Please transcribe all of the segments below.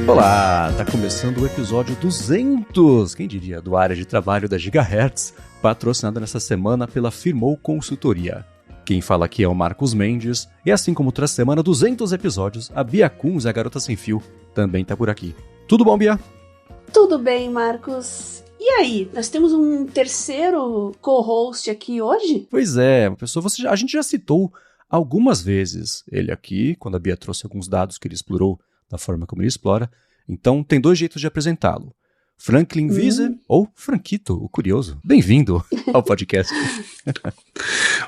Olá, tá começando o episódio 200, quem diria, do Área de Trabalho da Gigahertz, patrocinado nessa semana pela Firmou Consultoria. Quem fala aqui é o Marcos Mendes, e assim como toda semana, 200 episódios, a Bia Kunz, a garota sem fio, também tá por aqui. Tudo bom, Bia? Tudo bem, Marcos. E aí, nós temos um terceiro co-host aqui hoje? Pois é, a gente já citou algumas vezes ele aqui, quando a Bia trouxe alguns dados que ele explorou da forma como ele explora. Então, tem dois jeitos de apresentá-lo. Franklin Wiese ou Franquito, o curioso. Bem-vindo ao podcast.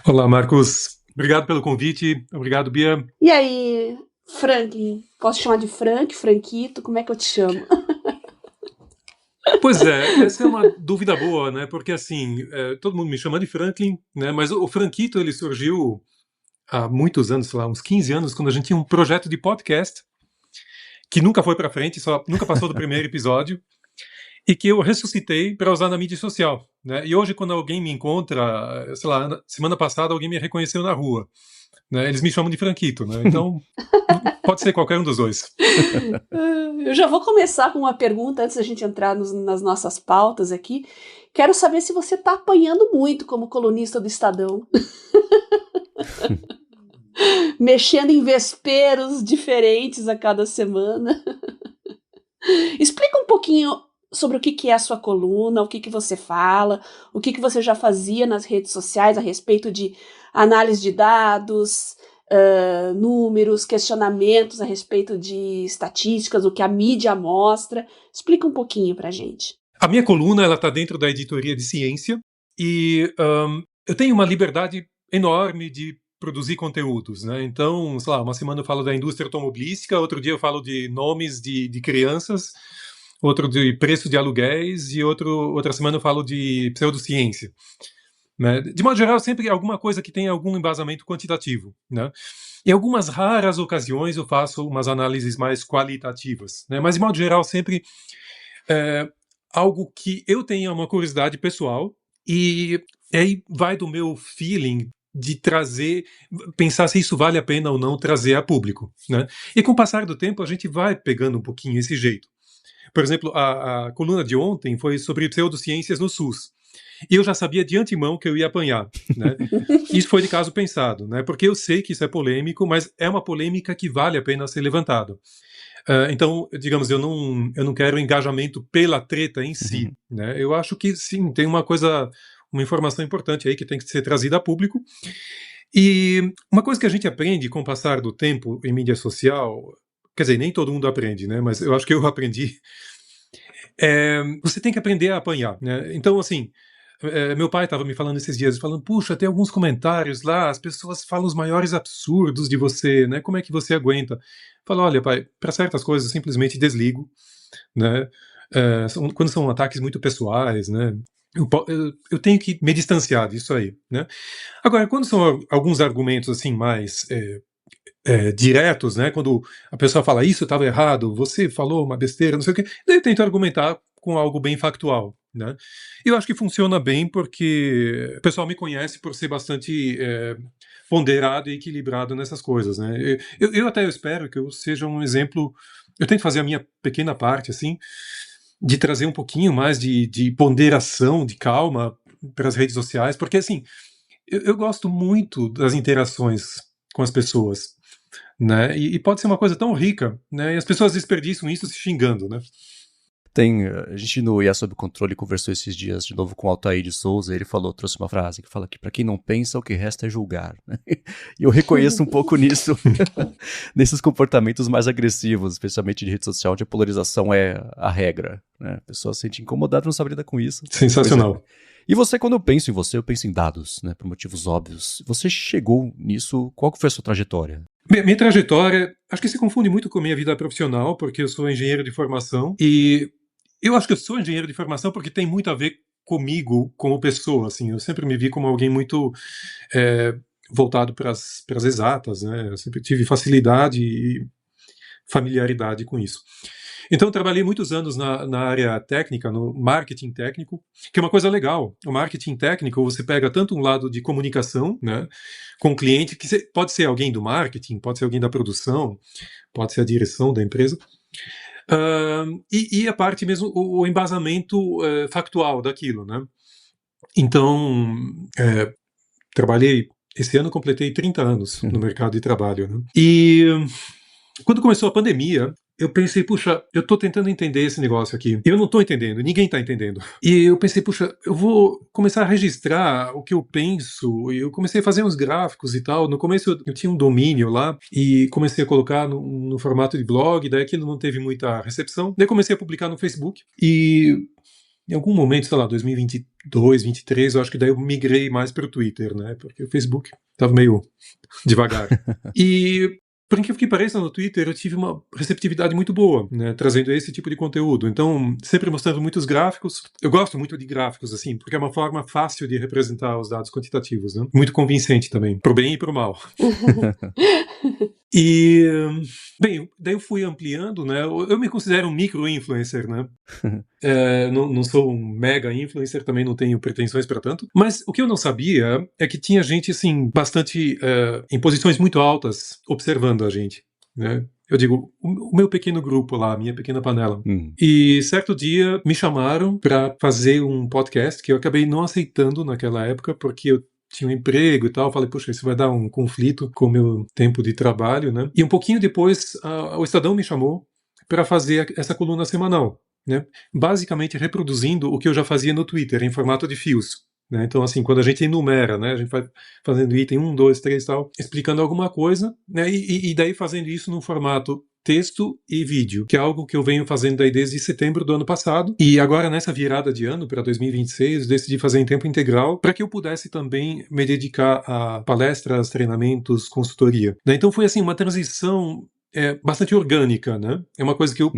Olá, Marcos. Obrigado pelo convite. Obrigado, Bia. E aí, Franklin? Posso te chamar de Franquito? Como é que eu te chamo? Pois é, essa é uma dúvida boa, né? Porque, assim, todo mundo me chama de Franklin, né? Mas o Franquito, ele surgiu há muitos anos, sei lá, uns 15 anos, quando a gente tinha um projeto de podcast que nunca foi pra frente, nunca passou do primeiro episódio, e que eu ressuscitei para usar na mídia social, né? E hoje, quando alguém me encontra, sei lá, semana passada alguém me reconheceu na rua, né? Eles me chamam de Franquito, né? Então, pode ser qualquer um dos dois. Eu já vou começar com uma pergunta antes da gente entrar nas nossas pautas aqui. Quero saber se você tá apanhando muito como colunista do Estadão. Mexendo em vesperos diferentes a cada semana. Explica um pouquinho sobre o que é a sua coluna, o que você fala, o que você já fazia nas redes sociais a respeito de análise de dados, números, questionamentos a respeito de estatísticas, o que a mídia mostra. Explica um pouquinho pra gente. A minha coluna, ela está dentro da editoria de ciência e eu tenho uma liberdade enorme de produzir conteúdos, né? Então, sei lá, uma semana eu falo da indústria automobilística, outro dia eu falo de nomes de crianças, outro de preço de aluguéis e outra semana eu falo de pseudociência, né? De modo geral, sempre alguma coisa que tenha algum embasamento quantitativo, né? Em algumas raras ocasiões eu faço umas análises mais qualitativas, né? Mas de modo geral sempre algo que eu tenha uma curiosidade pessoal e aí vai do meu feeling de pensar se isso vale a pena ou não trazer a público, né? E com o passar do tempo a gente vai pegando um pouquinho esse jeito. Por exemplo, a coluna de ontem foi sobre pseudociências no SUS. E eu já sabia de antemão que eu ia apanhar, né? Isso foi de caso pensado, né? Porque eu sei que isso é polêmico, mas é uma polêmica que vale a pena ser levantada. Então, digamos, eu não quero engajamento pela treta em si, né? Eu acho que sim, tem uma informação importante aí que tem que ser trazida a público. E uma coisa que a gente aprende com o passar do tempo em mídia social, quer dizer, nem todo mundo aprende, né? Mas eu acho que eu aprendi. Você tem que aprender a apanhar, né? Então, assim, meu pai estava me falando esses dias, falando, puxa, tem alguns comentários lá, as pessoas falam os maiores absurdos de você, né? Como é que você aguenta? Falo, olha, pai, para certas coisas eu simplesmente desligo, né? Quando são ataques muito pessoais, né? Eu tenho que me distanciar disso aí, né? Agora, quando são alguns argumentos assim mais diretos, né? Quando a pessoa fala isso estava errado, você falou uma besteira, não sei o quê, daí eu tento argumentar com algo bem factual, né? E eu acho que funciona bem porque o pessoal me conhece por ser bastante ponderado e equilibrado nessas coisas, né? Eu até espero que eu seja um exemplo. Eu tento fazer a minha pequena parte, assim, de trazer um pouquinho mais de ponderação, de calma para as redes sociais, porque, assim, eu gosto muito das interações com as pessoas, né? E pode ser uma coisa tão rica, né? E as pessoas desperdiçam isso se xingando, né? A gente no IA Sob Controle conversou esses dias de novo com o Altair de Souza, e ele trouxe uma frase que fala que para quem não pensa, o que resta é julgar, né? E eu reconheço um pouco nisso, nesses comportamentos mais agressivos, especialmente de rede social, onde a polarização é a regra, né? A pessoa se sente incomodada, não sabe lidar com isso. Sensacional. E você, quando eu penso em você, eu penso em dados, né? Por motivos óbvios. Você chegou nisso, qual que foi a sua trajetória? Minha trajetória, acho que se confunde muito com a minha vida profissional, porque eu sou engenheiro de formação, e eu acho que eu sou engenheiro de formação porque tem muito a ver comigo como pessoa, assim. Eu sempre me vi como alguém muito voltado para as exatas, né? Eu sempre tive facilidade e familiaridade com isso. Então, eu trabalhei muitos anos na área técnica, no marketing técnico, que é uma coisa legal. O marketing técnico, você pega tanto um lado de comunicação, né, com o cliente, que pode ser alguém do marketing, pode ser alguém da produção, pode ser a direção da empresa, E a parte mesmo, o embasamento factual daquilo, né? Então, trabalhei, esse ano completei 30 anos no mercado de trabalho, né? E quando começou a pandemia, eu pensei, puxa, eu tô tentando entender esse negócio aqui. Eu não tô entendendo, ninguém tá entendendo. E eu pensei, puxa, eu vou começar a registrar o que eu penso. E eu comecei a fazer uns gráficos e tal. No começo eu tinha um domínio lá e comecei a colocar no formato de blog, daí aquilo não teve muita recepção. Daí comecei a publicar no Facebook e em algum momento, sei lá, 2022, 2023, eu acho que daí eu migrei mais para o Twitter, né? Porque o Facebook tava meio devagar. E por incrível que pareça, no Twitter eu tive uma receptividade muito boa, né, trazendo esse tipo de conteúdo. Então, sempre mostrando muitos gráficos. Eu gosto muito de gráficos, assim, porque é uma forma fácil de representar os dados quantitativos, né? Muito convincente também, pro bem e pro mal. E, bem, daí eu fui ampliando, né? Eu me considero um micro-influencer, né? Não sou um mega influencer, também não tenho pretensões para tanto. Mas o que eu não sabia é que tinha gente, assim, bastante em posições muito altas observando a gente, né? Eu digo, o meu pequeno grupo lá, a minha pequena panela. E certo dia me chamaram para fazer um podcast que eu acabei não aceitando naquela época, porque eu tinha um emprego e tal, falei, puxa, isso vai dar um conflito com o meu tempo de trabalho, né? E um pouquinho depois, o Estadão me chamou para fazer essa coluna semanal, né? Basicamente reproduzindo o que eu já fazia no Twitter, em formato de fios, né? Então, assim, quando a gente enumera, né? A gente vai fazendo item 1, 2, 3 e tal, explicando alguma coisa, né? E daí fazendo isso num formato texto e vídeo, que é algo que eu venho fazendo daí desde setembro do ano passado. E agora, nessa virada de ano, para 2026, decidi fazer em tempo integral para que eu pudesse também me dedicar a palestras, treinamentos, consultoria. Né? Então foi assim uma transição bastante orgânica, né? É uma coisa que eu,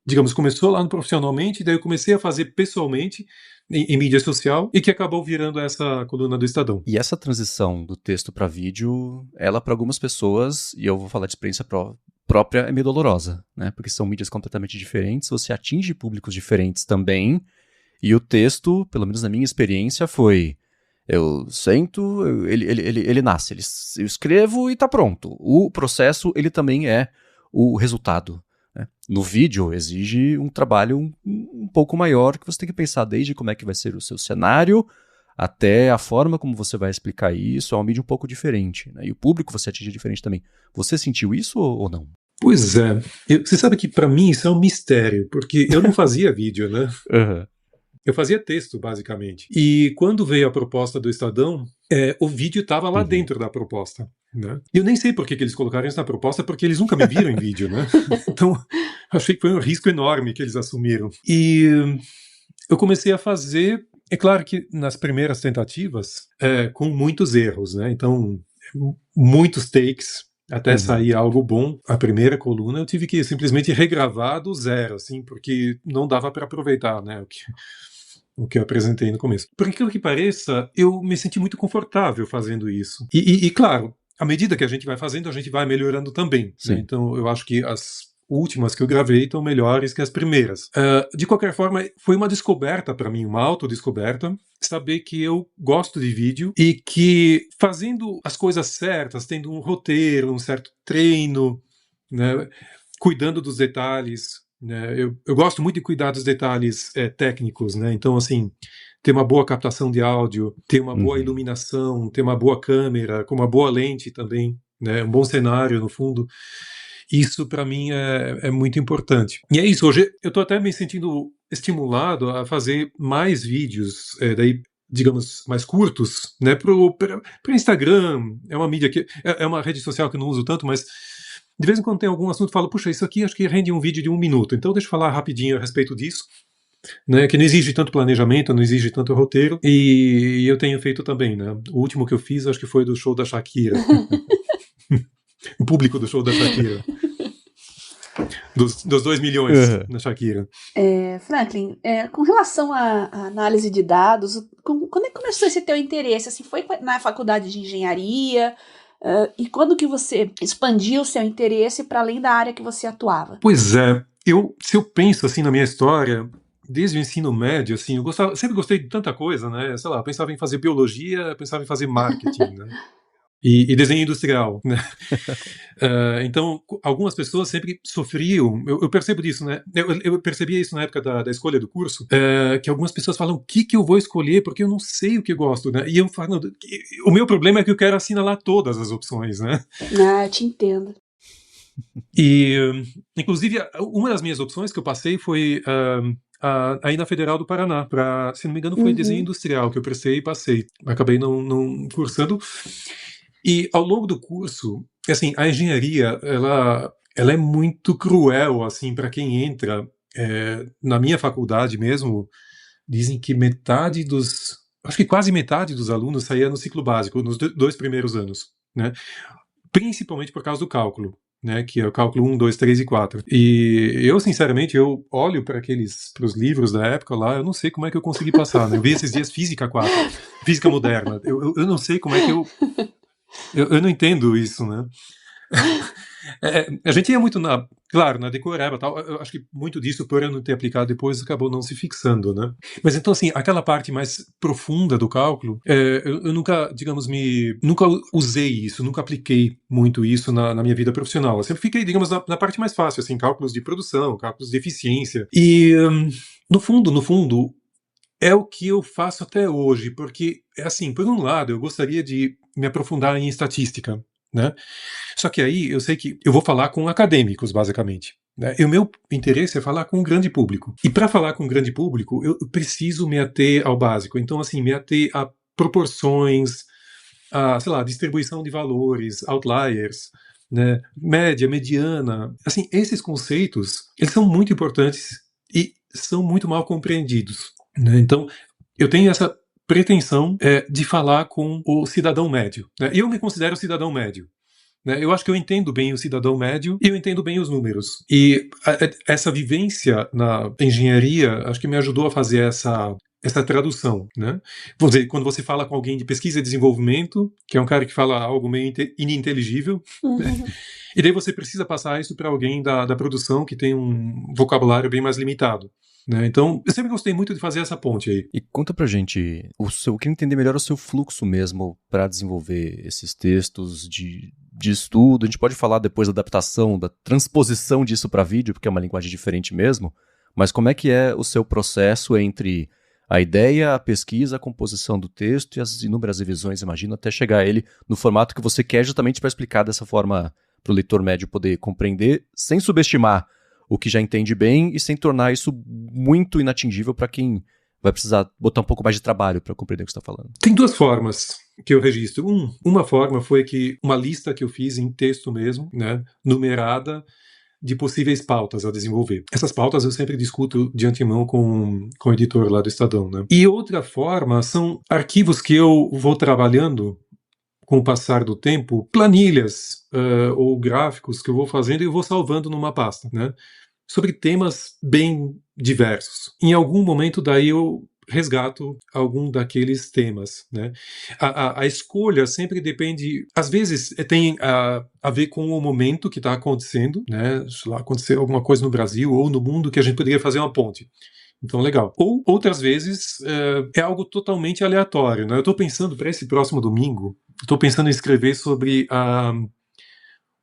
digamos, começou lá no profissionalmente, daí eu comecei a fazer pessoalmente em mídia social e que acabou virando essa coluna do Estadão. E essa transição do texto para vídeo, ela para algumas pessoas, e eu vou falar de experiência própria, é meio dolorosa, né? Porque são mídias completamente diferentes, você atinge públicos diferentes também, e o texto, pelo menos na minha experiência, foi: eu sento, ele nasce, eu escrevo e tá pronto. O processo, ele também é o resultado. Né? No vídeo, exige um trabalho um pouco maior, que você tem que pensar desde como é que vai ser o seu cenário, até a forma como você vai explicar isso. É uma mídia um pouco diferente. Né? E o público você atinge diferente também. Você sentiu isso ou não? Pois é. Você sabe que para mim isso é um mistério, porque eu não fazia vídeo, né? Eu fazia texto, basicamente. E quando veio a proposta do Estadão, o vídeo estava lá dentro da proposta. Né? E eu nem sei por que eles colocaram isso na proposta, porque eles nunca me viram em vídeo, né? Então, achei que foi um risco enorme que eles assumiram. E eu comecei a fazer, é claro que nas primeiras tentativas, com muitos erros, né? Então, muitos takes, até sair algo bom. A primeira coluna eu tive que simplesmente regravar do zero, assim, porque não dava para aproveitar, né? O que eu apresentei no começo. Por aquilo que pareça, eu me senti muito confortável fazendo isso. E claro, à medida que a gente vai fazendo, a gente vai melhorando também. Né? Então, eu acho que as últimas que eu gravei estão melhores que as primeiras. De qualquer forma, foi uma descoberta para mim, uma autodescoberta, saber que eu gosto de vídeo e que fazendo as coisas certas, tendo um roteiro, um certo treino, né, cuidando dos detalhes, né, eu gosto muito de cuidar dos detalhes técnicos, né, então assim, ter uma boa captação de áudio, ter uma boa iluminação, ter uma boa câmera, com uma boa lente também, né, um bom cenário no fundo. Isso para mim é muito importante. E é isso, hoje eu estou até me sentindo estimulado a fazer mais vídeos, daí, digamos, mais curtos, né, para Instagram. É uma mídia que é uma rede social que eu não uso tanto, mas de vez em quando tem algum assunto, eu falo, puxa, isso aqui acho que rende um vídeo de 1 minuto, então deixa eu falar rapidinho a respeito disso. Né, que não exige tanto planejamento, não exige tanto roteiro, e eu tenho feito também, né? O último que eu fiz, acho que foi do show da Shakira. O público do show da Shakira. Dos 2 milhões na Shakira. Franklin, com relação à análise de dados, quando é que começou esse teu interesse? Assim, foi na faculdade de engenharia? E quando que você expandiu o seu interesse para além da área que você atuava? Pois é, se eu penso assim na minha história, desde o ensino médio, assim, sempre gostei de tanta coisa, né? Sei lá, pensava em fazer biologia, pensava em fazer marketing, né? e desenho industrial, né? Então, algumas pessoas sempre sofriam, eu percebo disso, né? Eu percebia isso na época da escolha do curso, que algumas pessoas falam, o que eu vou escolher, porque eu não sei o que eu gosto, né? E eu falo, o meu problema é que eu quero assinalar todas as opções, né? Ah, te entendo. E, inclusive, uma das minhas opções que eu passei foi aí na Federal do Paraná, se não me engano foi desenho industrial, que eu prestei e passei. Acabei não cursando. E ao longo do curso, assim, a engenharia, ela é muito cruel, assim, para quem entra. Na minha faculdade mesmo, dizem que acho que quase metade dos alunos saía no ciclo básico, nos 2 primeiros anos, né? Principalmente por causa do cálculo, né, que é o cálculo 1, 2, 3 e 4. E eu, sinceramente, eu olho para os livros da época lá, eu não sei como é que eu consegui passar, né? Eu vi esses dias Física 4, Física Moderna. Eu não sei como é que eu não entendo isso, né? A gente ia muito claro, na decoreba, tal. Eu acho que muito disso, por eu não ter aplicado depois, acabou não se fixando, né? Mas então, assim, aquela parte mais profunda do cálculo, eu nunca, digamos, nunca usei isso, nunca apliquei muito isso na minha vida profissional. Eu sempre fiquei, digamos, na parte mais fácil, assim, cálculos de produção, cálculos de eficiência. E, no fundo, é o que eu faço até hoje, porque, assim, por um lado, eu gostaria de me aprofundar em estatística, né? Só que aí eu sei que eu vou falar com acadêmicos, basicamente, né? E o meu interesse é falar com um grande público. E para falar com um grande público, eu preciso me ater ao básico. Então, assim, me ater a proporções, a, sei lá, distribuição de valores, outliers, né? Média, mediana. Assim, esses conceitos, eles são muito importantes e são muito mal compreendidos, né? Então, eu tenho essa pretensão de falar com o cidadão médio, né? Eu me considero cidadão médio, né? Eu acho que eu entendo bem o cidadão médio e eu entendo bem os números. E essa vivência na engenharia, acho que me ajudou a fazer essa tradução, né? Vou dizer, quando você fala com alguém de pesquisa e desenvolvimento, que é um cara que fala algo meio ininteligível, né? E daí você precisa passar isso para alguém da produção que tem um vocabulário bem mais limitado, né? Então, eu sempre gostei muito de fazer essa ponte aí. E conta pra gente, eu queria entender melhor o seu fluxo mesmo para desenvolver esses textos de estudo. A gente pode falar depois da adaptação, da transposição disso para vídeo, porque é uma linguagem diferente mesmo, mas como é que é o seu processo entre a ideia, a pesquisa, a composição do texto e as inúmeras revisões, imagino, até chegar a ele no formato que você quer, justamente para explicar dessa forma para o leitor médio poder compreender, sem subestimar o que já entende bem e sem tornar isso muito inatingível para quem vai precisar botar um pouco mais de trabalho para compreender o que você está falando. Tem 2 formas que eu registro. Uma forma foi uma lista que eu fiz em texto mesmo, né, numerada, de possíveis pautas a desenvolver. Essas pautas eu sempre discuto de antemão com o editor lá do Estadão, né? E outra forma são arquivos que eu vou trabalhando com o passar do tempo, planilhas ou gráficos que eu vou fazendo e eu vou salvando numa pasta, né? Sobre temas bem diversos. Em algum momento daí eu resgato algum daqueles temas, né? A escolha sempre depende, às vezes tem a ver com o momento que está acontecendo, né? Sei lá, aconteceu alguma coisa no Brasil ou no mundo que a gente poderia fazer uma ponte. Então, legal. Ou outras vezes é algo totalmente aleatório, né? Eu estou pensando para esse próximo domingo, estou pensando em escrever sobre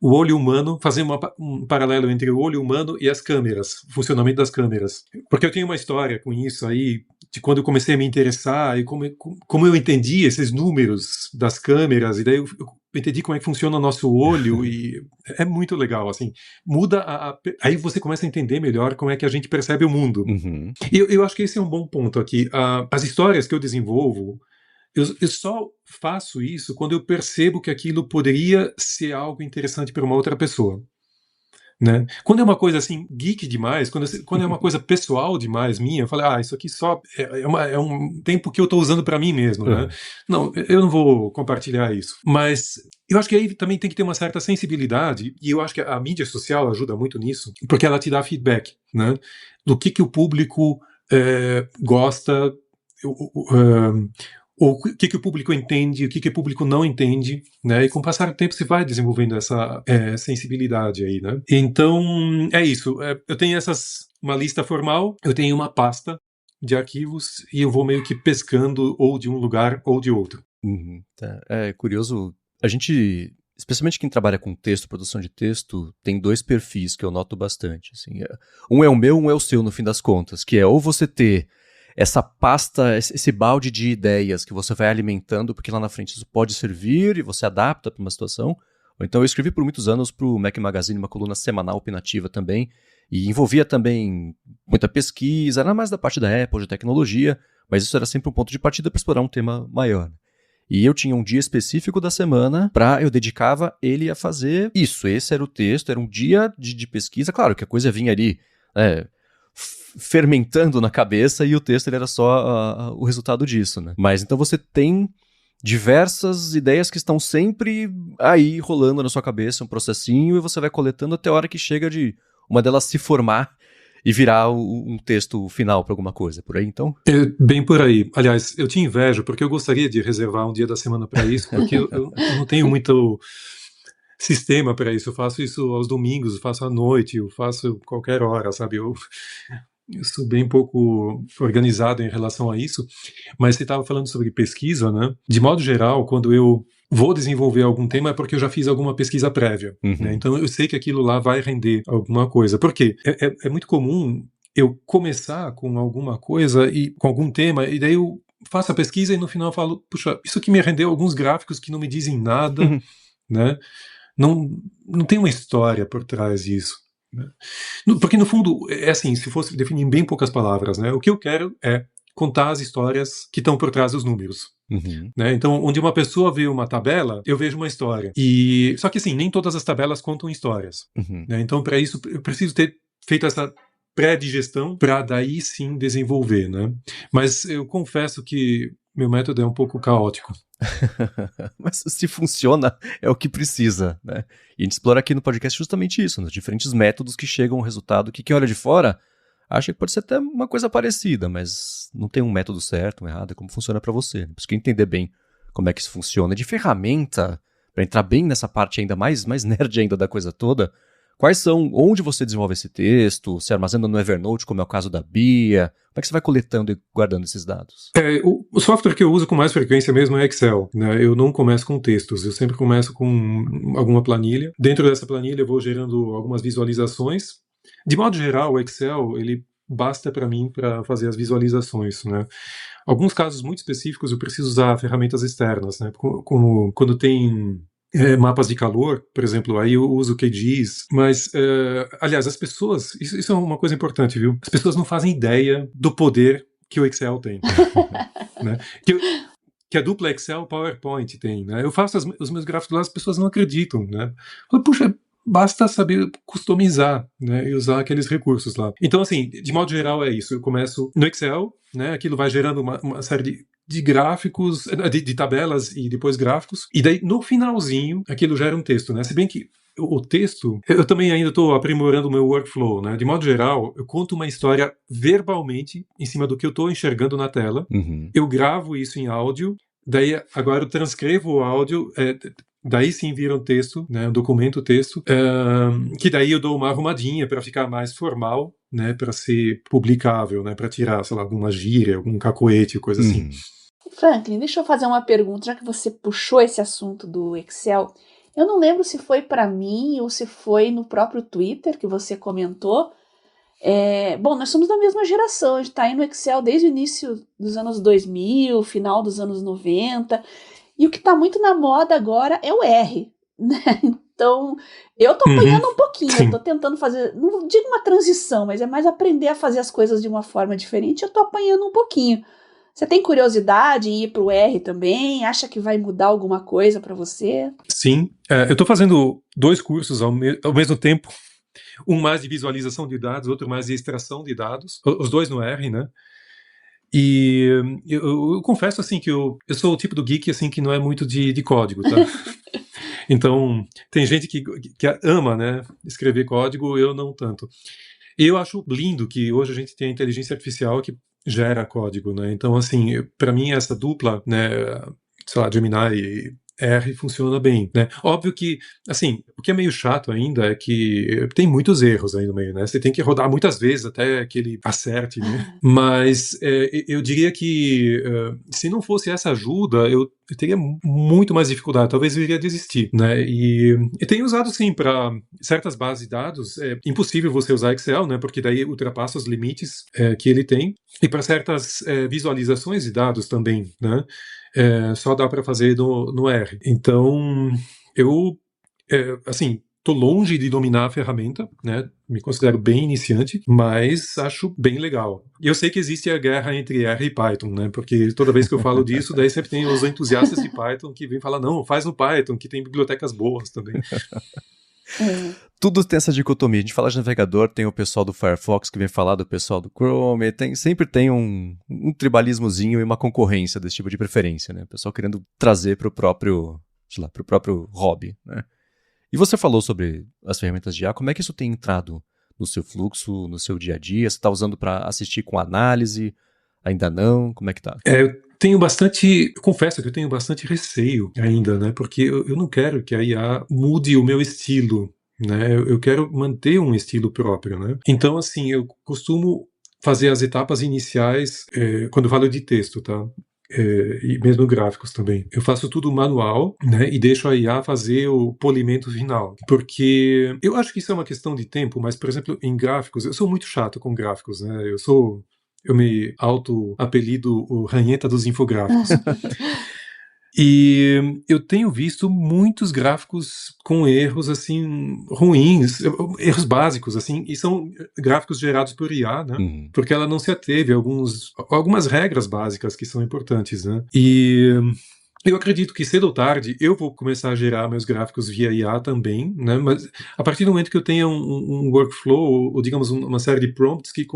o olho humano, fazer um paralelo entre o olho humano e as câmeras, o funcionamento das câmeras. Porque eu tenho uma história com isso aí, de quando eu comecei a me interessar e como eu entendi esses números das câmeras, e daí eu entendi como é que funciona o nosso olho, e é muito legal, assim. Muda aí você começa a entender melhor como é que a gente percebe o mundo. Uhum. E eu acho que esse é um bom ponto aqui. As histórias que eu desenvolvo, eu só faço isso quando eu percebo que aquilo poderia ser algo interessante para uma outra pessoa, né? Quando é uma coisa assim geek demais, quando é uma coisa pessoal demais minha, eu falo, isso aqui só é um tempo que eu estou usando para mim mesmo, né? Não, eu não vou compartilhar isso. Mas eu acho que aí também tem que ter uma certa sensibilidade, e eu acho que a mídia social ajuda muito nisso, porque ela te dá feedback, né? Do que o público gosta, o que o público entende, o que o público não entende, né? E com o passar do tempo você vai desenvolvendo essa sensibilidade aí, né? Então, é isso. Eu tenho uma lista formal, eu tenho uma pasta de arquivos e eu vou meio que pescando ou de um lugar ou de outro. Uhum. Tá. É curioso A gente, especialmente quem trabalha com texto, produção de texto, tem 2 perfis que eu noto bastante. Assim. Um é o meu, um é o seu, no fim das contas, que é ou você ter essa pasta, esse balde de ideias que você vai alimentando, porque lá na frente isso pode servir e você adapta para uma situação. Ou então eu escrevi por muitos anos para o Mac Magazine uma coluna semanal opinativa também, e envolvia também muita pesquisa, era mais da parte da Apple, de tecnologia, mas isso era sempre um ponto de partida para explorar um tema maior. E eu tinha um dia específico da semana eu dedicava ele a fazer isso. Esse era o texto, era um dia de pesquisa. Claro que a coisa vinha ali fermentando na cabeça e o texto ele era só o resultado disso, né? Mas então você tem diversas ideias que estão sempre aí rolando na sua cabeça, um processinho, e você vai coletando até a hora que chega de uma delas se formar e virar um texto final para alguma coisa. Por aí, então? É bem por aí. Aliás, eu te invejo, porque eu gostaria de reservar um dia da semana para isso, porque eu não tenho muito sistema para isso. Eu faço isso aos domingos, eu faço à noite, eu faço qualquer hora, sabe? Eu sou bem pouco organizado em relação a isso. Mas você estava falando sobre pesquisa, né? De modo geral, quando eu vou desenvolver algum tema é porque eu já fiz alguma pesquisa prévia. Né? Então eu sei que aquilo lá vai render alguma coisa. Por quê? É muito comum eu começar com alguma coisa e com algum tema, e daí eu faço a pesquisa e no final eu falo, puxa, isso aqui me rendeu alguns gráficos que não me dizem nada, né? Não tem uma história por trás disso. Né? Porque no fundo, é assim, se fosse definir em bem poucas palavras, né? O que eu quero é contar as histórias que estão por trás dos números. Né? Então, onde uma pessoa vê uma tabela, eu vejo uma história. Só que assim, nem todas as tabelas contam histórias. Né? Então, para isso, eu preciso ter feito essa pré-digestão para daí sim desenvolver. Né? Mas eu confesso que meu método é um pouco caótico. Mas se funciona, é o que precisa, né? E a gente explora aqui no podcast justamente isso, nos diferentes métodos que chegam ao resultado, que quem olha de fora acha que pode ser até uma coisa parecida, mas não tem um método certo, um errado, é como funciona para você. Por isso que entender bem como é que isso funciona. De ferramenta, para entrar bem nessa parte ainda mais nerd ainda da coisa toda, quais são, onde você desenvolve esse texto, se armazena no Evernote, como é o caso da Bia, como é que você vai coletando e guardando esses dados? O software que eu uso com mais frequência mesmo é Excel. Né? Eu não começo com textos, eu sempre começo com alguma planilha. Dentro dessa planilha eu vou gerando algumas visualizações. De modo geral, o Excel, ele basta para mim para fazer as visualizações, né? Alguns casos muito específicos eu preciso usar ferramentas externas, né? Como quando tem mapas de calor, por exemplo, aí eu uso QGIS, mas, aliás, as pessoas, isso é uma coisa importante, viu? As pessoas não fazem ideia do poder que o Excel tem, né? Que a dupla Excel PowerPoint tem, né? Eu faço os meus gráficos lá, as pessoas não acreditam, né? Puxa, basta saber customizar, né, e usar aqueles recursos lá. Então, assim, de modo geral é isso. Eu começo no Excel, né, aquilo vai gerando uma série de gráficos, de tabelas e depois gráficos, e daí no finalzinho aquilo gera um texto, né? Se bem que o texto, eu também ainda estou aprimorando o meu workflow, né? De modo geral, eu conto uma história verbalmente em cima do que eu estou enxergando na tela, eu gravo isso em áudio, daí agora eu transcrevo o áudio, daí sim vira um texto, né, um documento texto, que daí eu dou uma arrumadinha para ficar mais formal, né, para ser publicável, né, para tirar, sei lá, alguma gíria, algum cacoete, coisa assim. Franklin, deixa eu fazer uma pergunta, já que você puxou esse assunto do Excel. Eu não lembro se foi para mim ou se foi no próprio Twitter que você comentou. Bom, nós somos da mesma geração, a gente está aí no Excel desde o início dos anos 2000, final dos anos 90, e o que está muito na moda agora é o R, né? Então, eu tô apanhando um pouquinho, eu tô tentando fazer, não digo uma transição, mas é mais aprender a fazer as coisas de uma forma diferente, eu tô apanhando um pouquinho. Você tem curiosidade em ir pro R também? Acha que vai mudar alguma coisa para você? Sim, eu tô fazendo 2 cursos ao mesmo tempo, um mais de visualização de dados, outro mais de extração de dados, os 2 no R, né? E eu confesso assim que eu sou o tipo do geek assim que não é muito de código, tá? Então tem gente que ama, né, escrever código, eu não tanto. E eu acho lindo que hoje a gente tem a inteligência artificial que gera código, né? Então assim, para mim essa dupla, né, sei lá, Gemini R funciona bem, né? Óbvio que, assim, o que é meio chato ainda é que tem muitos erros aí no meio, né? Você tem que rodar muitas vezes até que ele acerte, né? Mas eu diria que se não fosse essa ajuda, eu teria muito mais dificuldade, talvez eu iria desistir, né? E tenho usado, sim, para certas bases de dados, é impossível você usar Excel, né? Porque daí ultrapassa os limites que ele tem, e para certas visualizações de dados também, né? Só dá para fazer no R. Então, eu, assim, tô longe de dominar a ferramenta, né? Me considero bem iniciante, mas acho bem legal. E eu sei que existe a guerra entre R e Python, né? Porque toda vez que eu falo disso, daí sempre tem os entusiastas de Python que vêm falar, não, faz no Python, que tem bibliotecas boas também. Tudo tem essa dicotomia. A gente fala de navegador, tem o pessoal do Firefox que vem falar do pessoal do Chrome, sempre tem um tribalismozinho e uma concorrência desse tipo de preferência, né? O pessoal querendo trazer para o próprio, sei lá, para o próprio hobby, né? E você falou sobre as ferramentas de IA, como é que isso tem entrado no seu fluxo, no seu dia a dia? Você está usando para assistir com análise? Ainda não? Como é que tá? Eu confesso que eu tenho bastante receio ainda, né? Porque eu não quero que a IA mude o meu estilo, né? Eu quero manter um estilo próprio, né? Então, assim, eu costumo fazer as etapas iniciais, quando eu falo de texto, tá? E mesmo gráficos também. Eu faço tudo manual, né? E deixo a IA fazer o polimento final. Porque eu acho que isso é uma questão de tempo, mas, por exemplo, em gráficos, eu sou muito chato com gráficos, né? Eu me auto-apelido o ranheta dos infográficos. E eu tenho visto muitos gráficos com erros, assim, ruins, erros básicos, assim, e são gráficos gerados por IA, né? Porque ela não se ateve a algumas regras básicas que são importantes, né? E eu acredito que cedo ou tarde eu vou começar a gerar meus gráficos via IA também, né? Mas a partir do momento que eu tenha um workflow, ou digamos uma série de prompts que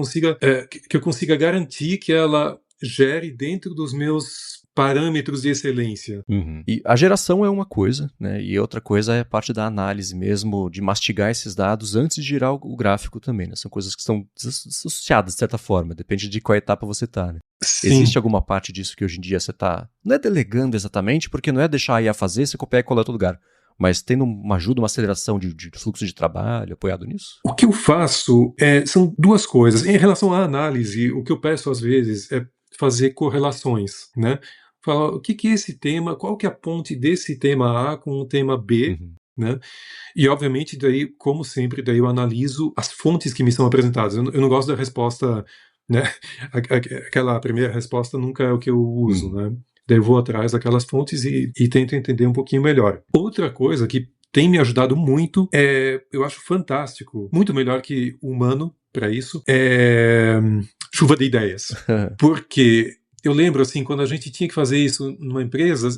eu consiga garantir que ela gere dentro dos meus parâmetros de excelência. E a geração é uma coisa, né? E outra coisa é a parte da análise mesmo, de mastigar esses dados antes de girar o gráfico também, né? São coisas que estão associadas de certa forma, depende de qual etapa você está, né? Sim. Existe alguma parte disso que hoje em dia você está, não é delegando exatamente, porque não é deixar a IA fazer, você copiar e colar em todo lugar, mas tendo uma ajuda, uma aceleração de fluxo de trabalho apoiado nisso? O que eu faço são duas coisas. Em relação à análise, o que eu peço às vezes é fazer correlações, né? Falar o que é esse tema, qual que é a ponte desse tema A com o tema B, né? E obviamente daí, como sempre, daí eu analiso as fontes que me são apresentadas. Eu não gosto da resposta, né? Aquela primeira resposta nunca é o que eu uso, né? Daí eu vou atrás daquelas fontes e tento entender um pouquinho melhor. Outra coisa que tem me ajudado muito, eu acho fantástico, muito melhor que humano para isso, é chuva de ideias. Porque eu lembro, assim, quando a gente tinha que fazer isso numa empresa,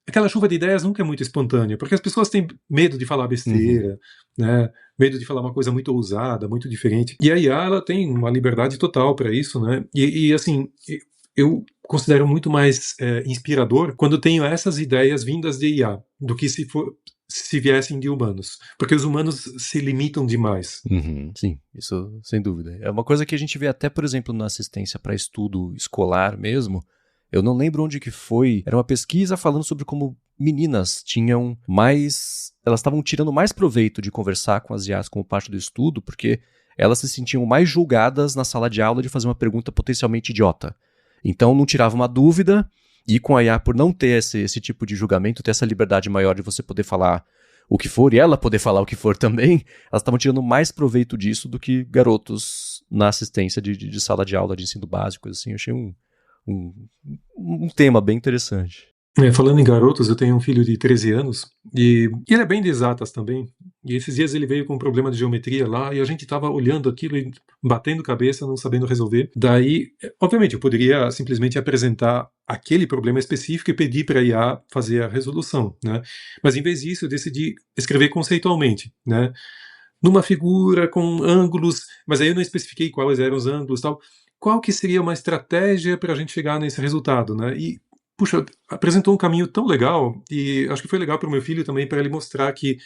aquela chuva de ideias nunca é muito espontânea, porque as pessoas têm medo de falar besteira, né? Medo de falar uma coisa muito ousada, muito diferente. E a IA, ela tem uma liberdade total para isso, né? E assim, eu considero muito mais inspirador quando tenho essas ideias vindas de IA, do que se viessem de humanos. Porque os humanos se limitam demais. Sim, isso sem dúvida. É uma coisa que a gente vê até, por exemplo, na assistência para estudo escolar mesmo. Eu não lembro onde que foi. Era uma pesquisa falando sobre como meninas elas estavam tirando mais proveito de conversar com as IAs como parte do estudo, porque elas se sentiam mais julgadas na sala de aula de fazer uma pergunta potencialmente idiota. Então não tirava uma dúvida. E com a IA, por não ter esse tipo de julgamento, ter essa liberdade maior de você poder falar o que for, e ela poder falar o que for também, elas estavam tirando mais proveito disso do que garotos na assistência de sala de aula, de ensino básico, assim. Eu achei um tema bem interessante. Falando em garotos, eu tenho um filho de 13 anos, e ele é bem de exatas também, e esses dias ele veio com um problema de geometria lá, e a gente estava olhando aquilo e batendo cabeça, não sabendo resolver. Daí, obviamente, eu poderia simplesmente apresentar aquele problema específico e pedir para a IA fazer a resolução, né? Mas em vez disso, eu decidi escrever conceitualmente, né? Numa figura com ângulos, mas aí eu não especifiquei quais eram os ângulos e tal. Qual que seria uma estratégia para a gente chegar nesse resultado, né? E puxa, apresentou um caminho tão legal, e acho que foi legal para o meu filho também, para ele mostrar que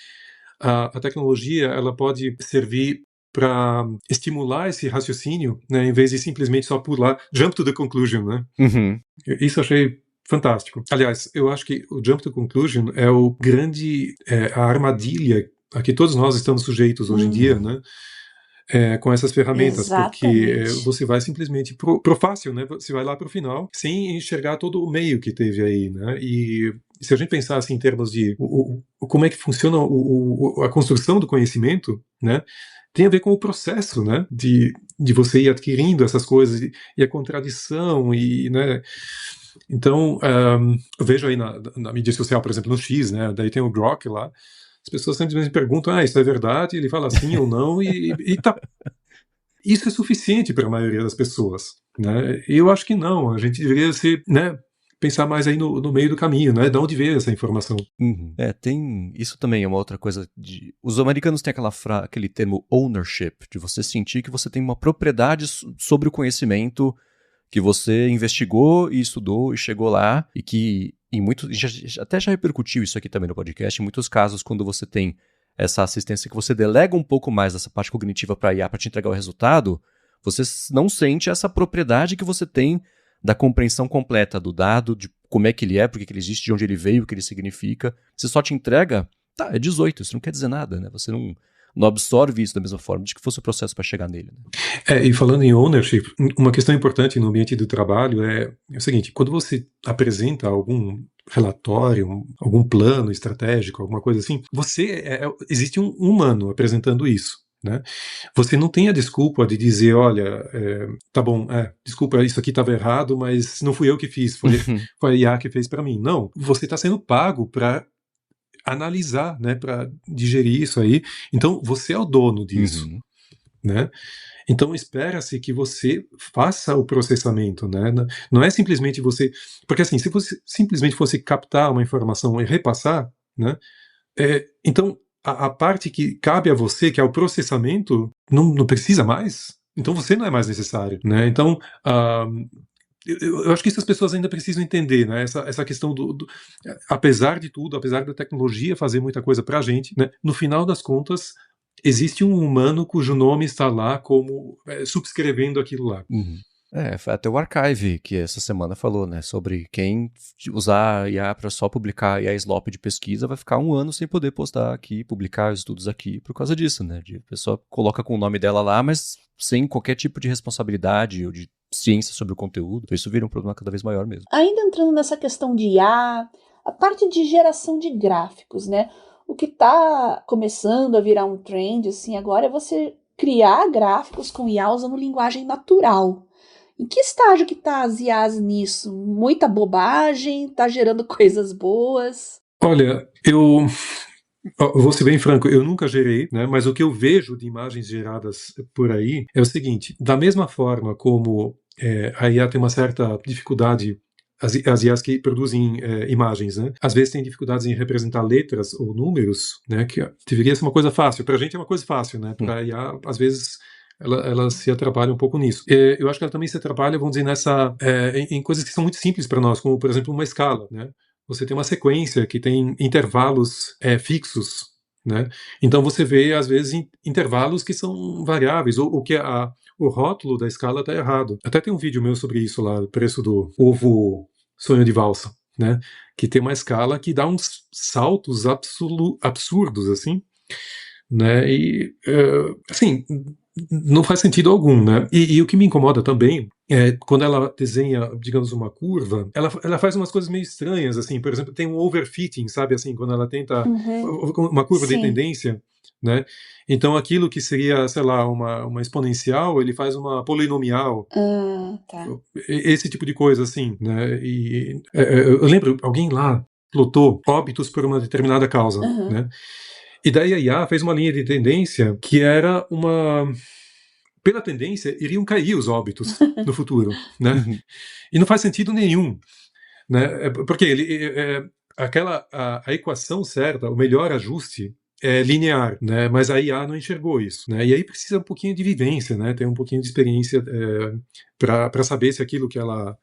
a tecnologia ela pode servir para estimular esse raciocínio, né, em vez de simplesmente só pular, jump to the conclusion, né? Isso eu achei fantástico. Aliás, eu acho que o Jump to Conclusion é o grande, a armadilha a que todos nós estamos sujeitos hoje em dia, né? Com essas ferramentas, porque você vai simplesmente pro fácil, né? Você vai lá pro final, sem enxergar todo o meio que teve aí, né? E se a gente pensar assim, em termos de como é que funciona a construção do conhecimento, né? Tem a ver com o processo, né? De você ir adquirindo essas coisas e a contradição e, né? Então, eu vejo aí na mídia social, por exemplo, no X, né? Daí tem o Grok lá. As pessoas simplesmente perguntam, isso é verdade? Ele fala sim ou não, e tá. Isso é suficiente para a maioria das pessoas, né? Eu acho que não, a gente deveria né, pensar mais aí no meio do caminho, né? De onde veio essa informação. Uhum. Isso também é uma outra coisa. Os americanos têm aquele termo ownership, de você sentir que você tem uma propriedade sobre o conhecimento que você investigou e estudou e chegou lá, e que até já repercutiu isso aqui também no podcast, em muitos casos, quando você tem essa assistência que você delega um pouco mais dessa parte cognitiva para a IA para te entregar o resultado, você não sente essa propriedade que você tem da compreensão completa do dado, de como é que ele é, por que ele existe, de onde ele veio, o que ele significa. Você só te entrega, é 18, isso não quer dizer nada, né? Você não absorve isso da mesma forma de que fosse o processo para chegar nele. Né? E falando em ownership, uma questão importante no ambiente do trabalho é o seguinte, quando você apresenta algum relatório, algum plano estratégico, alguma coisa assim, existe um humano apresentando isso. Né? Você não tem a desculpa de dizer, olha, tá bom, desculpa, isso aqui estava errado, mas não fui eu que fiz, foi a IA que fez para mim. Não, você está sendo pago para analisar, né, para digerir isso aí. Então, você é o dono disso, né? Então, espera-se que você faça o processamento, né? Não é simplesmente você... Porque, assim, se você simplesmente fosse captar uma informação e repassar, né? Então, a parte que cabe a você, que é o processamento, não precisa mais. Então, você não é mais necessário, né? Então... Eu acho que isso as pessoas ainda precisam entender, né? Essa questão apesar de tudo, apesar da tecnologia fazer muita coisa pra gente, né? No final das contas, existe um humano cujo nome está lá como subscrevendo aquilo lá. Até o Archive, que essa semana falou, né? Sobre quem usar IA para só publicar IA slop de pesquisa vai ficar 1 ano sem poder postar aqui, publicar estudos aqui por causa disso, né? A pessoa coloca com o nome dela lá, mas sem qualquer tipo de responsabilidade ou de ciência sobre o conteúdo. Então isso vira um problema cada vez maior mesmo. Ainda entrando nessa questão de IA, a parte de geração de gráficos, né? O que está começando a virar um trend assim agora é você criar gráficos com IA usando linguagem natural. Em que estágio que tá as IAs nisso? Muita bobagem? Tá gerando coisas boas? Olha, eu vou ser bem franco, eu nunca gerei, né, mas o que eu vejo de imagens geradas por aí é o seguinte, da mesma forma como a IA tem uma certa dificuldade, as IAs que produzem imagens, né, às vezes tem dificuldades em representar letras ou números, né, que deveria ser uma coisa fácil, pra gente é uma coisa fácil, né, pra IA, às vezes... Ela se atrapalha um pouco nisso. Eu acho que ela também se atrapalha, vamos dizer, em coisas que são muito simples para nós, como, por exemplo, uma escala, né? Você tem uma sequência que tem intervalos fixos, né? Então você vê, às vezes, intervalos que são variáveis, ou que o rótulo da escala está errado. Até tem um vídeo meu sobre isso lá, o preço do ovo sonho de valsa, né? Que tem uma escala que dá uns saltos absurdos, assim, né? E, assim... não faz sentido algum, né? E o que me incomoda também é quando ela desenha, digamos, uma curva, ela faz umas coisas meio estranhas, assim, por exemplo, tem um overfitting, sabe, assim, quando ela tenta uma curva de tendência, né? Então aquilo que seria, sei lá, uma exponencial, ele faz uma polinomial. Tá. Esse tipo de coisa, assim, né? E eu lembro, alguém lá plotou óbitos por uma determinada causa, né? E daí a IA fez uma linha de tendência que era pela tendência, iriam cair os óbitos no futuro, né? E não faz sentido nenhum, né? Porque a equação certa, o melhor ajuste é linear, né? Mas a IA não enxergou isso, né? E aí precisa um pouquinho de vivência, né? Tem um pouquinho de experiência para saber se aquilo que ela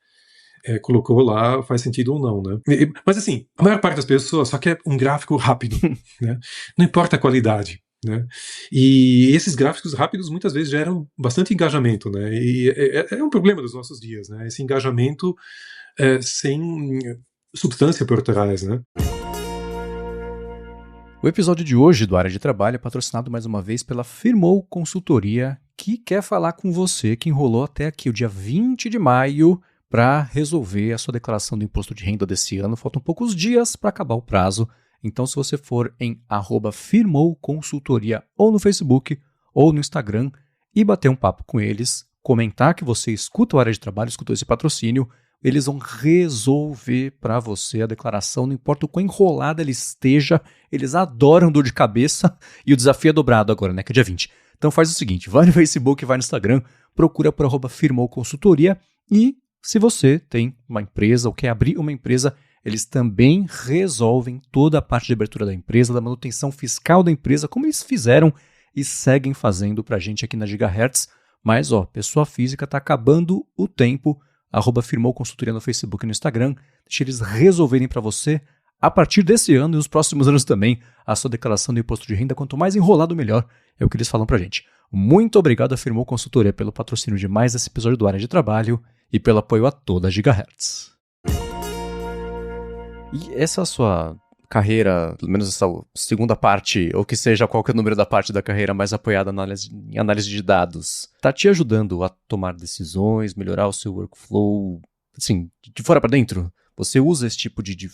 colocou lá faz sentido ou não, né? Mas assim, a maior parte das pessoas só quer um gráfico rápido, né? Não importa a qualidade, né? E esses gráficos rápidos muitas vezes geram bastante engajamento, né? E é um problema dos nossos dias, né? Esse engajamento sem substância por trás, né? O episódio de hoje do Área de Trabalho é patrocinado mais uma vez pela Firmou Consultoria, que quer falar com você que enrolou até aqui o dia 20 de maio para resolver a sua declaração do imposto de renda desse ano. Faltam poucos dias para acabar o prazo. Então, se você for em @Firmou Consultoria ou no Facebook ou no Instagram e bater um papo com eles, comentar que você escuta o Área de Trabalho, escutou esse patrocínio, eles vão resolver para você a declaração, não importa o quão enrolada ela esteja, eles adoram dor de cabeça e o desafio é dobrado agora, né, que é dia 20. Então faz o seguinte, vai no Facebook, vai no Instagram, procura por @Firmou Consultoria e se você tem uma empresa ou quer abrir uma empresa, eles também resolvem toda a parte de abertura da empresa, da manutenção fiscal da empresa, como eles fizeram e seguem fazendo pra gente aqui na Gigahertz. Mas, pessoa física tá acabando o tempo, @Firmou Consultoria no Facebook e no Instagram. Deixa eles resolverem para você, a partir desse ano e os próximos anos também, a sua declaração do imposto de renda. Quanto mais enrolado, melhor. É o que eles falam pra gente. Muito obrigado a Firmou Consultoria pelo patrocínio de mais esse episódio do Área de Trabalho e pelo apoio a toda a Gigahertz. E essa sua carreira, pelo menos essa segunda parte, ou que seja qualquer número da parte da carreira mais apoiada em análise de dados, está te ajudando a tomar decisões, melhorar o seu workflow, assim, de fora para dentro? Você usa esse tipo de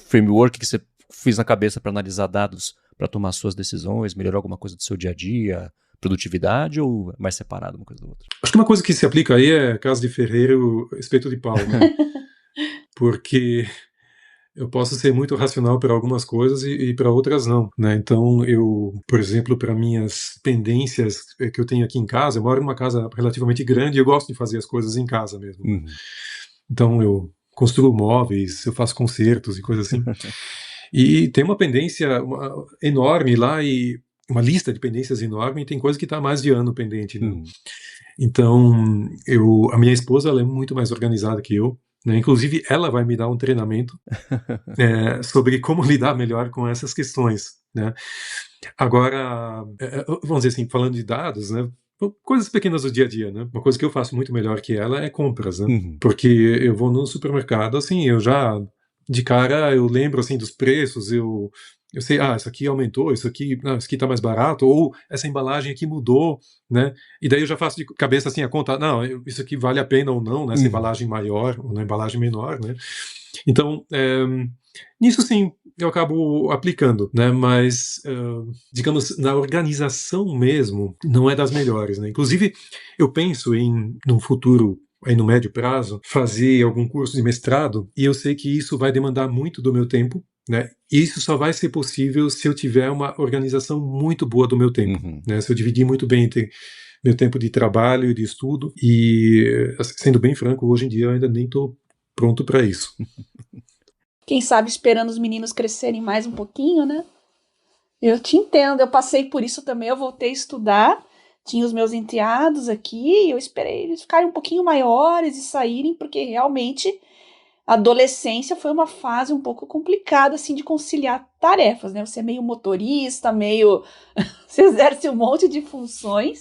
framework que você fez na cabeça para analisar dados, para tomar suas decisões, melhorar alguma coisa do seu dia a dia, produtividade, ou é mais separado uma coisa da outra? Acho que uma coisa que se aplica aí é caso de ferreiro, espeto de pau, né? Porque eu posso ser muito racional para algumas coisas e para outras não, né? Então, eu, por exemplo, para minhas pendências que eu tenho aqui em casa, eu moro numa casa relativamente grande e eu gosto de fazer as coisas em casa mesmo. Uhum. Então, eu construo móveis, eu faço concertos e coisas assim. E tem uma pendência enorme lá e uma lista de pendências enorme e tem coisa que está há mais de ano pendente, né? Uhum. Então, a minha esposa, ela é muito mais organizada que eu. Né? Inclusive, ela vai me dar um treinamento sobre como lidar melhor com essas questões. Né? Agora, vamos dizer assim, falando de dados, né? Coisas pequenas do dia a dia, né? Uma coisa que eu faço muito melhor que ela é compras, né? Uhum. Porque eu vou no supermercado, assim, eu já, de cara, eu lembro, assim, dos preços, eu sei, isso aqui aumentou, isso aqui tá mais barato, ou essa embalagem aqui mudou, né? E daí eu já faço de cabeça, assim, a conta, isso aqui vale a pena ou não, nessa embalagem maior ou na embalagem menor, né? Então, nisso sim, eu acabo aplicando, né? Mas, digamos, na organização mesmo, não é das melhores, né? Inclusive, eu penso num futuro, aí no médio prazo, fazer algum curso de mestrado, e eu sei que isso vai demandar muito do meu tempo, né? E isso só vai ser possível se eu tiver uma organização muito boa do meu tempo, né? Se eu dividir muito bem entre meu tempo de trabalho e de estudo, e, sendo bem franco, hoje em dia eu ainda nem estou pronto para isso. Quem sabe esperando os meninos crescerem mais um pouquinho, né? Eu te entendo, eu passei por isso também, eu voltei a estudar, tinha os meus enteados aqui, eu esperei eles ficarem um pouquinho maiores e saírem, porque realmente a adolescência foi uma fase um pouco complicada, assim, de conciliar tarefas, né? Você é meio motorista, você exerce um monte de funções,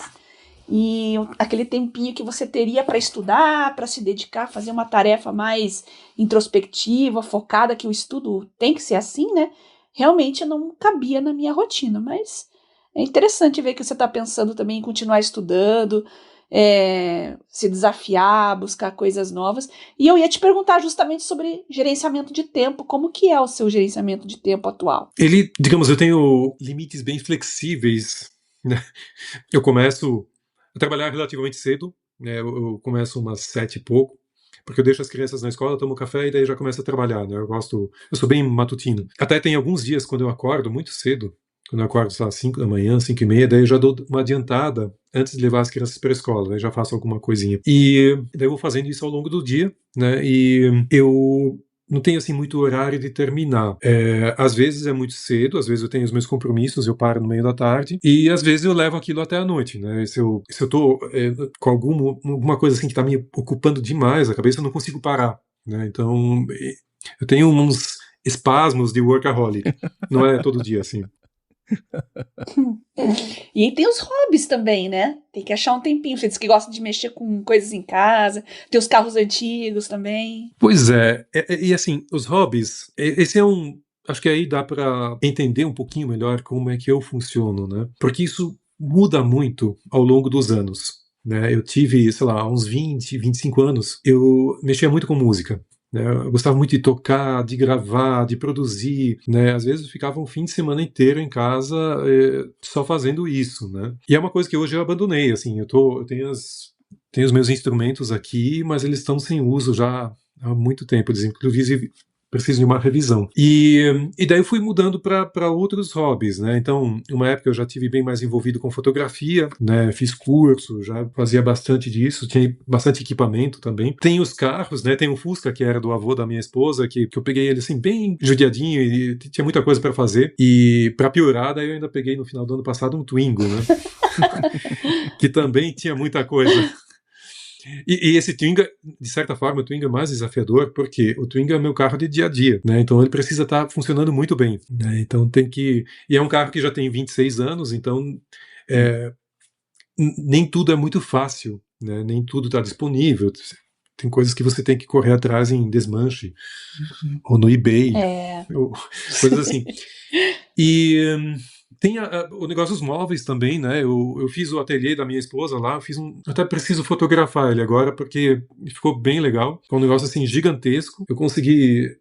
e aquele tempinho que você teria para estudar, para se dedicar, fazer uma tarefa mais introspectiva, focada, que o estudo tem que ser assim, né? Realmente não cabia na minha rotina, mas é interessante ver que você está pensando também em continuar estudando, se desafiar, buscar coisas novas. E eu ia te perguntar justamente sobre gerenciamento de tempo. Como que é o seu gerenciamento de tempo atual? Digamos, eu tenho limites bem flexíveis, né? Eu começo a trabalhar relativamente cedo, né? Eu começo umas 7 e pouco, porque eu deixo as crianças na escola, tomo café e daí já começo a trabalhar, né? Eu sou bem matutino. Até tem alguns dias quando eu acordo muito cedo, quando eu acordo às 5 da manhã, 5 e meia, daí eu já dou uma adiantada antes de levar as crianças para a escola, daí já faço alguma coisinha. E daí eu vou fazendo isso ao longo do dia, né? E eu não tenho assim muito horário de terminar. Às vezes é muito cedo, às vezes eu tenho os meus compromissos, eu paro no meio da tarde, e às vezes eu levo aquilo até a noite, né? Se eu tô com alguma coisa assim que está me ocupando demais a cabeça, eu não consigo parar, né? Então eu tenho uns espasmos de workaholic. Não é todo dia assim. E aí tem os hobbies também, né? Tem que achar um tempinho. Você diz que gosta de mexer com coisas em casa, tem os carros antigos também. Pois é, e assim, os hobbies, esse é acho que aí dá para entender um pouquinho melhor como é que eu funciono, né? Porque isso muda muito ao longo dos anos, né? Eu tive, sei lá, uns 20, 25 anos, eu mexia muito com música. Eu gostava muito de tocar, de gravar, de produzir, né? Às vezes eu ficava um fim de semana inteiro em casa só fazendo isso, né? E é uma coisa que hoje eu abandonei, assim, eu tenho os meus instrumentos aqui, mas eles estão sem uso já há muito tempo, eles inclusive precisam de uma revisão. E daí eu fui mudando para outros hobbies, né? Então, uma época eu já tive bem mais envolvido com fotografia, né? Fiz curso, já fazia bastante disso, tinha bastante equipamento também. Tem os carros, né? Tem um Fusca que era do avô da minha esposa, que eu peguei ele assim bem judiadinho e tinha muita coisa para fazer. E para piorar, daí eu ainda peguei no final do ano passado um Twingo, né? Que também tinha muita coisa. E esse Twingo, de certa forma, o Twingo é mais desafiador, porque o Twingo é o meu carro de dia a dia, né? Então ele precisa estar funcionando muito bem, né? Então tem que... E é um carro que já tem 26 anos, então nem tudo é muito fácil, né? Nem tudo está disponível. Tem coisas que você tem que correr atrás em desmanche, ou no eBay, ou coisas assim. E... tem o negócio dos móveis também, né? Eu fiz o ateliê da minha esposa lá, eu até preciso fotografar ele agora, porque ficou bem legal. É um negócio assim gigantesco. Eu consegui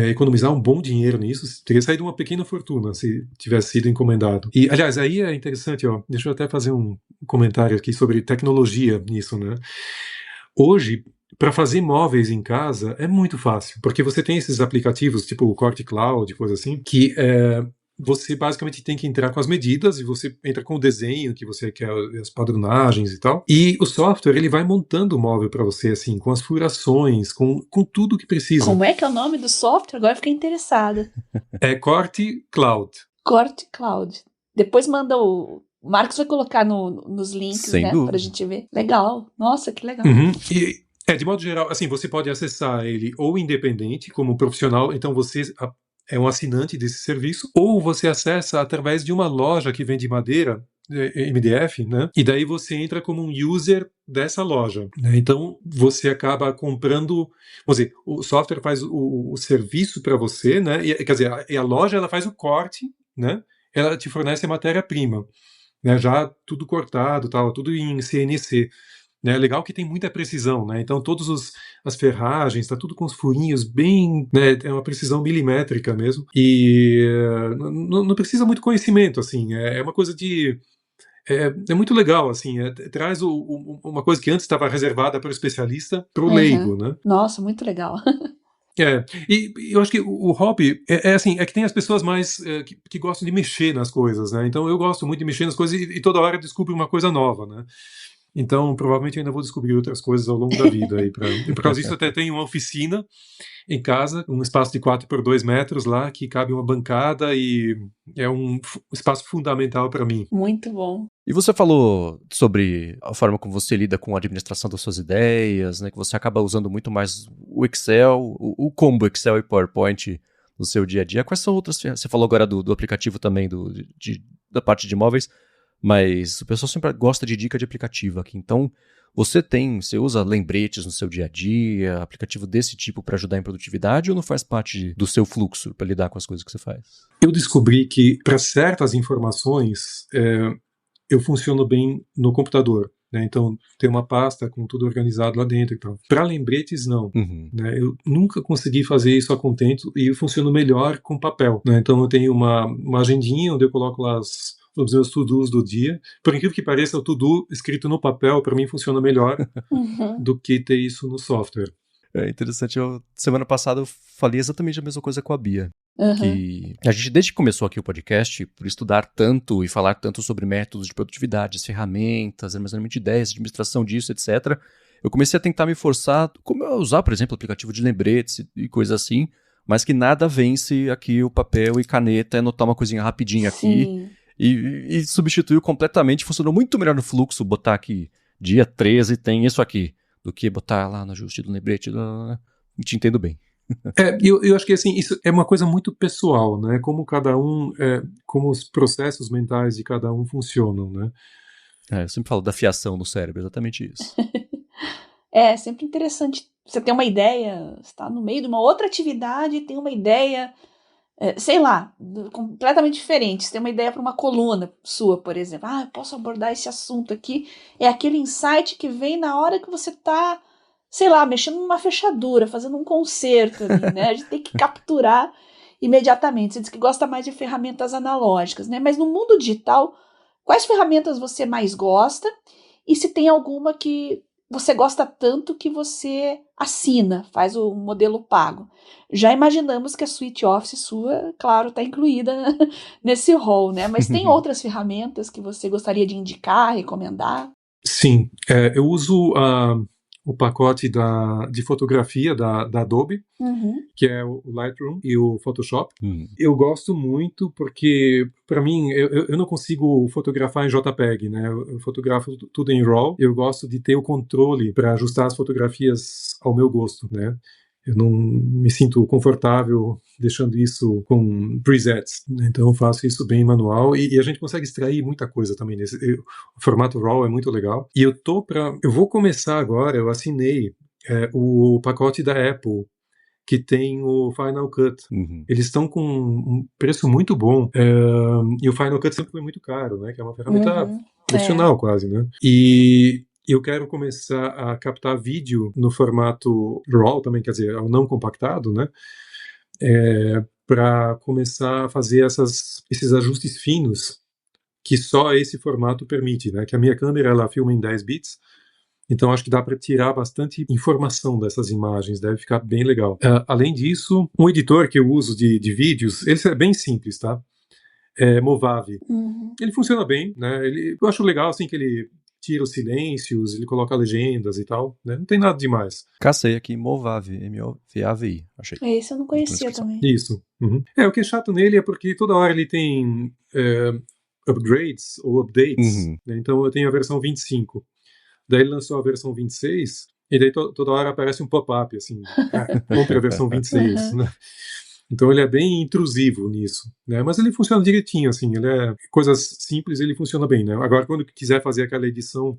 economizar um bom dinheiro nisso. Teria saído uma pequena fortuna se tivesse sido encomendado. E, aliás, aí é interessante, ó. Deixa eu até fazer um comentário aqui sobre tecnologia nisso, né? Hoje, para fazer móveis em casa é muito fácil, porque você tem esses aplicativos, tipo o Corte Cloud, coisa assim, que você basicamente tem que entrar com as medidas e você entra com o desenho que você quer, as padronagens e tal. E o software, ele vai montando o móvel para você, assim, com as furações, com tudo que precisa. Como é que é o nome do software? Agora eu fiquei interessada. É Corte Cloud. Corte Cloud. Depois manda o Marcos vai colocar nos links, Sem né? dúvida. Pra gente ver. Legal. Nossa, que legal. Uhum. De modo geral, assim, você pode acessar ele ou independente, como profissional, então você é um assinante desse serviço, ou você acessa através de uma loja que vende madeira, MDF, né? E daí você entra como um user dessa loja, né? Então você acaba comprando, vamos dizer, o software faz o serviço para você, né? Quer dizer, a loja ela faz o corte, né? Ela te fornece a matéria-prima, né? Já tudo cortado, tal, tudo em CNC. É legal que tem muita precisão, né? Então todas as ferragens, está tudo com os furinhos bem, né? É uma precisão milimétrica mesmo. E não precisa muito conhecimento, assim. É uma coisa de... É muito legal, assim. Traz uma coisa que antes estava reservada para o especialista, para o leigo, né? Nossa, muito legal. E eu acho que o hobby assim, é que tem as pessoas mais que gostam de mexer nas coisas, né? Então eu gosto muito de mexer nas coisas e toda hora descubro uma coisa nova, né? Então, provavelmente eu ainda vou descobrir outras coisas ao longo da vida. E por causa disso, até tenho uma oficina em casa, um espaço de 4 por 2 metros lá, que cabe uma bancada e é um espaço fundamental para mim. Muito bom. E você falou sobre a forma como você lida com a administração das suas ideias, né? Que você acaba usando muito mais o Excel, o combo Excel e PowerPoint no seu dia a dia. Quais são outras? Você falou agora do aplicativo também, da parte de imóveis. Mas o pessoal sempre gosta de dica de aplicativo aqui. Então, você usa lembretes no seu dia a dia, aplicativo desse tipo para ajudar em produtividade, ou não faz parte do seu fluxo para lidar com as coisas que você faz? Eu descobri que para certas informações eu funciono bem no computador, né? Então tem uma pasta com tudo organizado lá dentro e tal. Para lembretes não, né? Eu nunca consegui fazer isso a contento e eu funciono melhor com papel, né? Então eu tenho uma agendinha onde eu coloco lá os meus to-dos do dia. Por incrível que pareça, o to-do escrito no papel, para mim, funciona melhor do que ter isso no software. É interessante. Semana passada eu falei exatamente a mesma coisa com a Bia. Que a gente, desde que começou aqui o podcast, por estudar tanto e falar tanto sobre métodos de produtividade, ferramentas, armazenamento de ideias, administração disso, etc., eu comecei a tentar me forçar, como eu usar, por exemplo, aplicativo de lembretes e coisas assim, mas que nada vence aqui o papel e caneta, anotar uma coisinha rapidinha aqui. E substituiu completamente, funcionou muito melhor no fluxo, botar aqui, dia 13 tem isso aqui, do que botar lá no ajuste do lembrete. Te entendo bem. Eu acho que assim, isso é uma coisa muito pessoal, né? Como cada um, como os processos mentais de cada um funcionam, né? Eu sempre falo da fiação no cérebro, exatamente isso. É sempre interessante. Você tem uma ideia, está no meio de uma outra atividade, tem uma ideia, sei lá, completamente diferente. Você tem uma ideia para uma coluna sua, por exemplo. Eu posso abordar esse assunto aqui. É aquele insight que vem na hora que você está, sei lá, mexendo numa fechadura, fazendo um concerto ali, né? A gente tem que capturar imediatamente. Você diz que gosta mais de ferramentas analógicas, né? Mas no mundo digital, quais ferramentas você mais gosta? E se tem alguma que você gosta tanto que você assina, faz o modelo pago. Já imaginamos que a suite Office sua, claro, está incluída nesse rol, né? Mas tem outras ferramentas que você gostaria de indicar, recomendar? Sim, eu uso o pacote de fotografia da Adobe, que é o Lightroom e o Photoshop. Eu gosto muito porque, para mim, eu não consigo fotografar em JPEG, né? Eu fotografo tudo em RAW. Eu gosto de ter o controle para ajustar as fotografias ao meu gosto, né? Eu não me sinto confortável deixando isso com presets, né? Então eu faço isso bem manual e a gente consegue extrair muita coisa também o formato RAW é muito legal. E eu vou começar agora, eu assinei o pacote da Apple que tem o Final Cut. Eles estão com um preço muito bom e o Final Cut sempre foi muito caro, né? Que é uma ferramenta profissional quase, né? E eu quero começar a captar vídeo no formato RAW também, quer dizer, ao não compactado, né? Para começar a fazer esses ajustes finos que só esse formato permite, né? Que a minha câmera ela filma em 10 bits, então acho que dá para tirar bastante informação dessas imagens, deve ficar bem legal. Além disso, um editor que eu uso de vídeos, ele é bem simples, tá? É Movavi. Ele funciona bem, né? Eu acho legal assim que ele tira os silêncios, ele coloca legendas e tal, né? Não tem nada demais. Cacei aqui, Movavi, M-O-V-A-V-I, achei. Esse eu não conhecia também. Isso. O que é chato nele é porque toda hora ele tem upgrades ou updates, né? Então eu tenho a versão 25. Daí ele lançou a versão 26, e daí toda hora aparece um pop-up, assim, compre a versão 26, né? Então ele é bem intrusivo nisso, né? Mas ele funciona direitinho, assim, coisas simples, ele funciona bem, né? Agora, quando quiser fazer aquela edição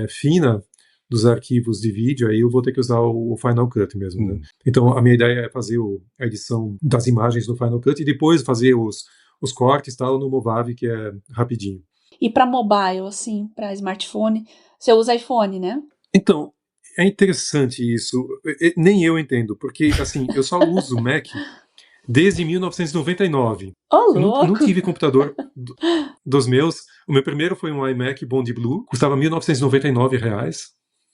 fina dos arquivos de vídeo, aí eu vou ter que usar o Final Cut mesmo, né? Então a minha ideia é fazer a edição das imagens no Final Cut e depois fazer os cortes tal no Movavi, que é rapidinho. E para mobile, assim, para smartphone, você usa iPhone, né? Então, é interessante isso. Nem eu entendo, porque, assim, eu só uso Mac desde 1999. Oh, eu não tive computador dos meus. O meu primeiro foi um iMac Bond Blue, custava R$1.999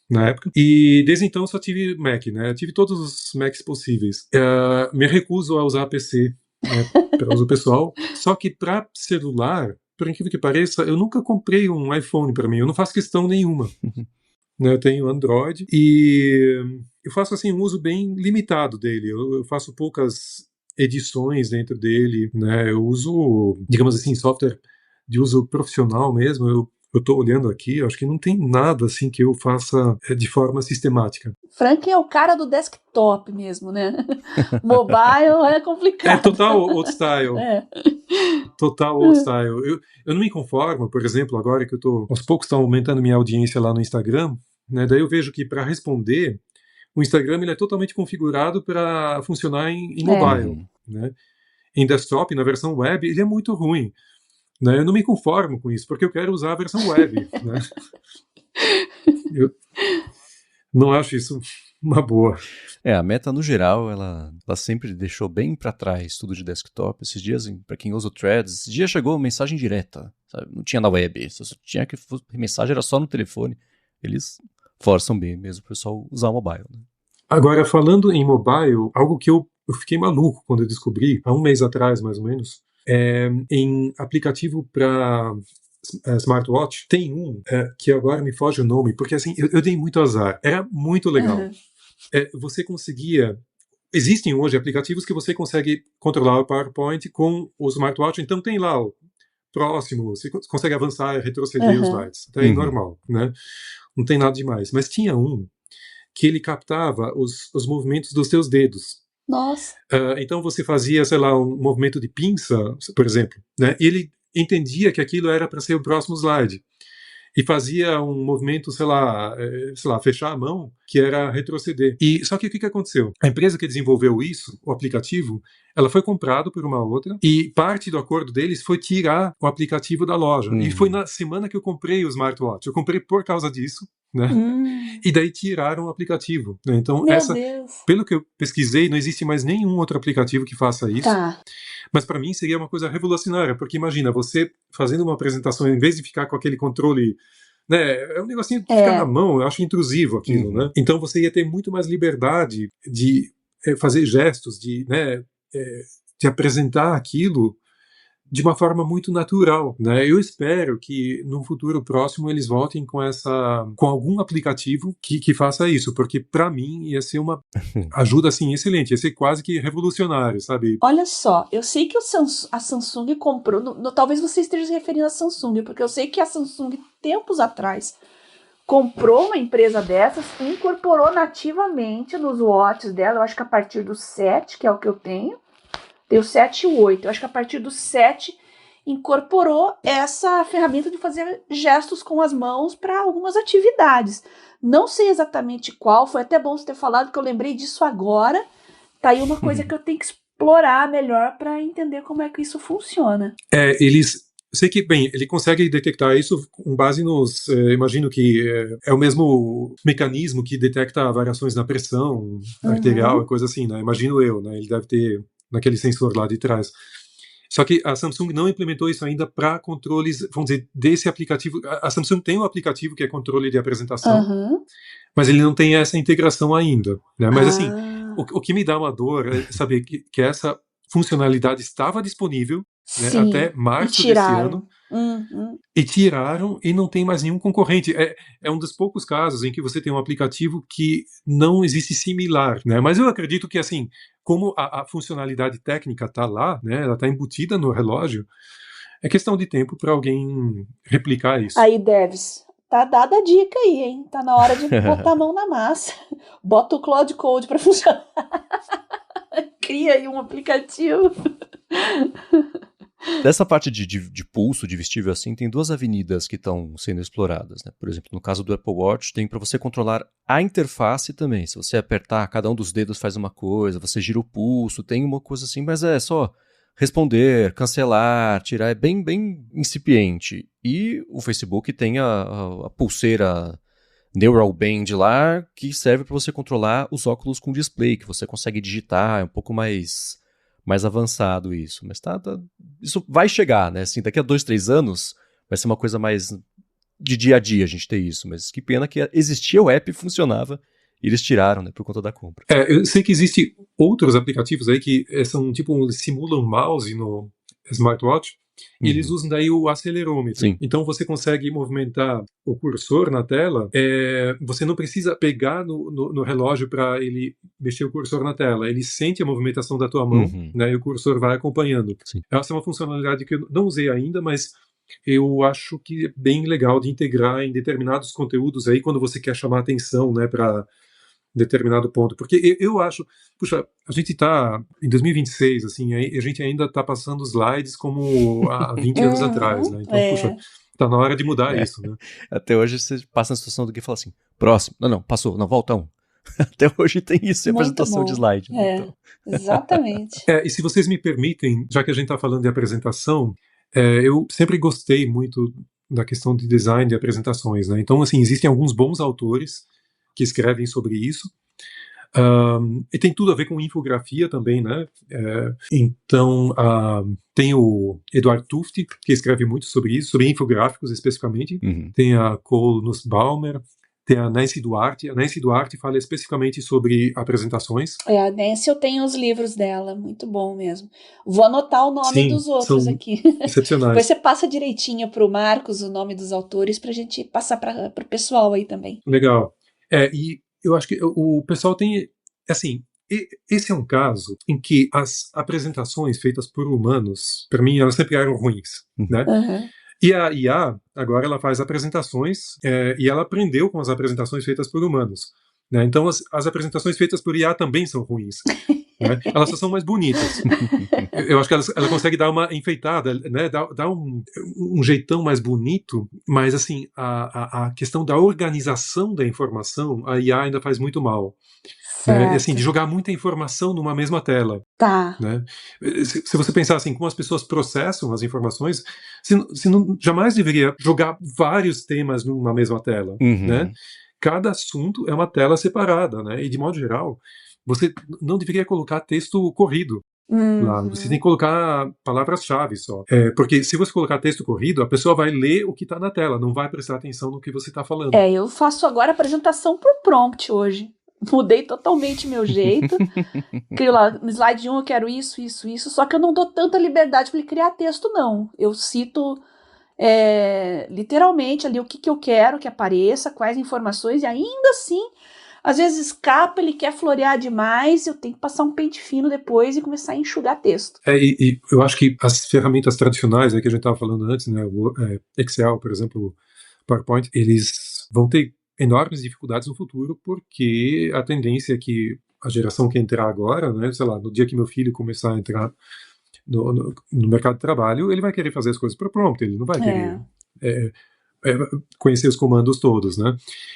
na época. E desde então eu só tive Mac, né? Eu tive todos os Macs possíveis. Me recuso a usar PC, né, para uso pessoal. Só que para celular, por incrível que pareça, eu nunca comprei um iPhone para mim. Eu não faço questão nenhuma. Eu tenho Android e eu faço assim um uso bem limitado dele. Eu faço poucas edições dentro dele, né? Eu uso, digamos assim, software de uso profissional mesmo. Eu estou olhando aqui, eu acho que não tem nada assim que eu faça de forma sistemática. Franklin é o cara do desktop mesmo, né? Mobile é complicado. É total old style. Total old style. Eu não me conformo, por exemplo, agora que aos poucos está aumentando minha audiência lá no Instagram, né? Daí eu vejo que para responder, o Instagram ele é totalmente configurado para funcionar em mobile, né? Em desktop, na versão web, ele é muito ruim, né? Eu não me conformo com isso, porque eu quero usar a versão web, né? Eu não acho isso uma boa. A Meta, no geral, ela sempre deixou bem para trás tudo de desktop. Esses dias, para quem usa o Threads, esses dias chegou mensagem direta, sabe? Não tinha na web, só tinha que mensagem era só no telefone. Eles forçam bem mesmo o pessoal usar o mobile, né? Agora, falando em mobile, algo que eu fiquei maluco quando eu descobri, há um mês atrás, mais ou menos, em aplicativo para smartwatch, tem um que agora me foge o nome, porque assim, eu dei muito azar. Era muito legal. Você conseguia... Existem hoje aplicativos que você consegue controlar o PowerPoint com o smartwatch, então tem lá o próximo, você consegue avançar e retroceder os slides. Então é normal, né? Não tem nada demais. Mas tinha um que ele captava os movimentos dos seus dedos. Nossa. Então você fazia, sei lá, um movimento de pinça, por exemplo, né? E ele entendia que aquilo era para ser o próximo slide. E fazia um movimento, sei lá, fechar a mão, que era retroceder. E só que o que aconteceu? A empresa que desenvolveu isso, o aplicativo, ela foi comprada por uma outra e parte do acordo deles foi tirar o aplicativo da loja. E foi na semana que eu comprei o smartwatch. Eu comprei por causa disso, né? E daí tiraram o aplicativo, né? Então, Deus. pelo que eu pesquisei, não existe mais nenhum outro aplicativo que faça isso. Tá. Mas para mim seria uma coisa revolucionária, porque imagina, você fazendo uma apresentação, em vez de ficar com aquele controle, né, é um negocinho que fica na mão, eu acho intrusivo aquilo, né? Então você ia ter muito mais liberdade de fazer gestos, de apresentar aquilo de uma forma muito natural, né? Eu espero que no futuro próximo eles voltem com algum aplicativo que faça isso, porque para mim ia ser uma ajuda assim excelente, ia ser quase que revolucionário, sabe? Olha só, eu sei que a Samsung comprou, talvez você esteja se referindo à Samsung, porque eu sei que a Samsung tempos atrás comprou uma empresa dessas e incorporou nativamente nos watches dela, eu acho que a partir do 7, que é o que eu tenho, tem o 7 e o 8. Eu acho que a partir do 7 incorporou essa ferramenta de fazer gestos com as mãos para algumas atividades. Não sei exatamente qual, foi até bom você ter falado que eu lembrei disso agora. Tá aí uma coisa que eu tenho que explorar melhor para entender como é que isso funciona. Sei que, bem, ele consegue detectar isso com base nos... imagino que é o mesmo mecanismo que detecta variações na pressão arterial e coisa assim, né? Imagino eu, né? Ele deve ter naquele sensor lá de trás. Só que a Samsung não implementou isso ainda para controles, vamos dizer, desse aplicativo. A Samsung tem um aplicativo que é controle de apresentação, mas ele não tem essa integração ainda, né? Mas assim, o que me dá uma dor é saber que essa funcionalidade estava disponível, né, até março desse ano, e tiraram e não tem mais nenhum concorrente. É um dos poucos casos em que você tem um aplicativo que não existe similar, né? Mas eu acredito que, assim, como a funcionalidade técnica está lá, né, ela está embutida no relógio, é questão de tempo para alguém replicar isso. Aí, Devs, tá dada a dica aí, hein? Tá na hora de botar a mão na massa. Bota o Cloud Code para funcionar. Cria aí um aplicativo. Dessa parte de pulso, de vestível assim, tem duas avenidas que estão sendo exploradas, né? Por exemplo, no caso do Apple Watch, tem para você controlar a interface também. Se você apertar, cada um dos dedos faz uma coisa, você gira o pulso, tem uma coisa assim, mas é só responder, cancelar, tirar, é bem, bem incipiente. E o Facebook tem a pulseira Neural Band lá, que serve para você controlar os óculos com display, que você consegue digitar, é um pouco mais avançado isso, mas isso vai chegar, né, assim, daqui a 2, 3 anos vai ser uma coisa mais de dia a dia a gente ter isso, mas que pena que existia o app e funcionava, e eles tiraram, né, por conta da compra. Eu sei que existem outros aplicativos aí que simulam mouse no smartwatch, e eles usam daí o acelerômetro. Sim. Então você consegue movimentar o cursor na tela, você não precisa pegar no relógio para ele mexer o cursor na tela, ele sente a movimentação da tua mão, né, e o cursor vai acompanhando. Sim. Essa é uma funcionalidade que eu não usei ainda, mas eu acho que é bem legal de integrar em determinados conteúdos aí, quando você quer chamar atenção, né, para determinado ponto, porque eu acho, puxa, a gente está em 2026, assim, a gente ainda está passando slides como há 20 anos atrás, né? Então, puxa, tá na hora de mudar isso, né? Até hoje você passa na situação do que fala assim, próximo, não, passou, não, volta um. Até hoje tem isso em apresentação de slide. Né? Então. Exatamente. E se vocês me permitem, já que a gente está falando de apresentação, eu sempre gostei muito da questão de design de apresentações, né? Então, assim, existem alguns bons autores que escrevem sobre isso. E tem tudo a ver com infografia também, né? Então, tem o Eduard Tufte, que escreve muito sobre isso, sobre infográficos especificamente. Tem a Cole Nussbaumer, tem a Nancy Duarte. A Nancy Duarte fala especificamente sobre apresentações. A Nancy, eu tenho os livros dela, muito bom mesmo. Vou anotar o nome dos outros aqui. Excepcionais. Depois você passa direitinho para o Marcos o nome dos autores para a gente passar para o pessoal aí também. Legal. E eu acho que o pessoal tem, assim, esse é um caso em que as apresentações feitas por humanos, para mim, elas sempre eram ruins, né? E a IA, agora, ela faz apresentações e ela aprendeu com as apresentações feitas por humanos, né? Então, as apresentações feitas por IA também são ruins. né? Elas só são mais bonitas. Eu acho que ela consegue dar uma enfeitada, né? Dar um jeitão mais bonito, mas assim, a questão da organização da informação, a IA ainda faz muito mal. Né? E, assim, de Certo. jogar muita informação numa mesma tela. Tá. Né? Se você pensar assim, como as pessoas processam as informações, você não, jamais deveria jogar vários temas numa mesma tela. Né? Cada assunto é uma tela separada, né? E de modo geral, você não deveria colocar texto corrido lá. Você tem que colocar palavras-chave só. Porque se você colocar texto corrido, a pessoa vai ler o que está na tela, não vai prestar atenção no que você está falando. Eu faço agora apresentação por prompt hoje. Mudei totalmente meu jeito. Crio lá, no slide 1 eu quero isso, isso, isso. Só que eu não dou tanta liberdade para ele criar texto, não. Eu cito literalmente ali o que eu quero que apareça, quais informações, e ainda assim, às vezes escapa, ele quer florear demais, eu tenho que passar um pente fino depois e começar a enxugar texto. E eu acho que as ferramentas tradicionais que a gente estava falando antes, né, o Excel, por exemplo, PowerPoint, eles vão ter enormes dificuldades no futuro, porque a tendência é que a geração que entrar agora, né, sei lá, no dia que meu filho começar a entrar no mercado de trabalho, ele vai querer fazer as coisas por prompt, ele não vai querer conhecer os comandos todos, né?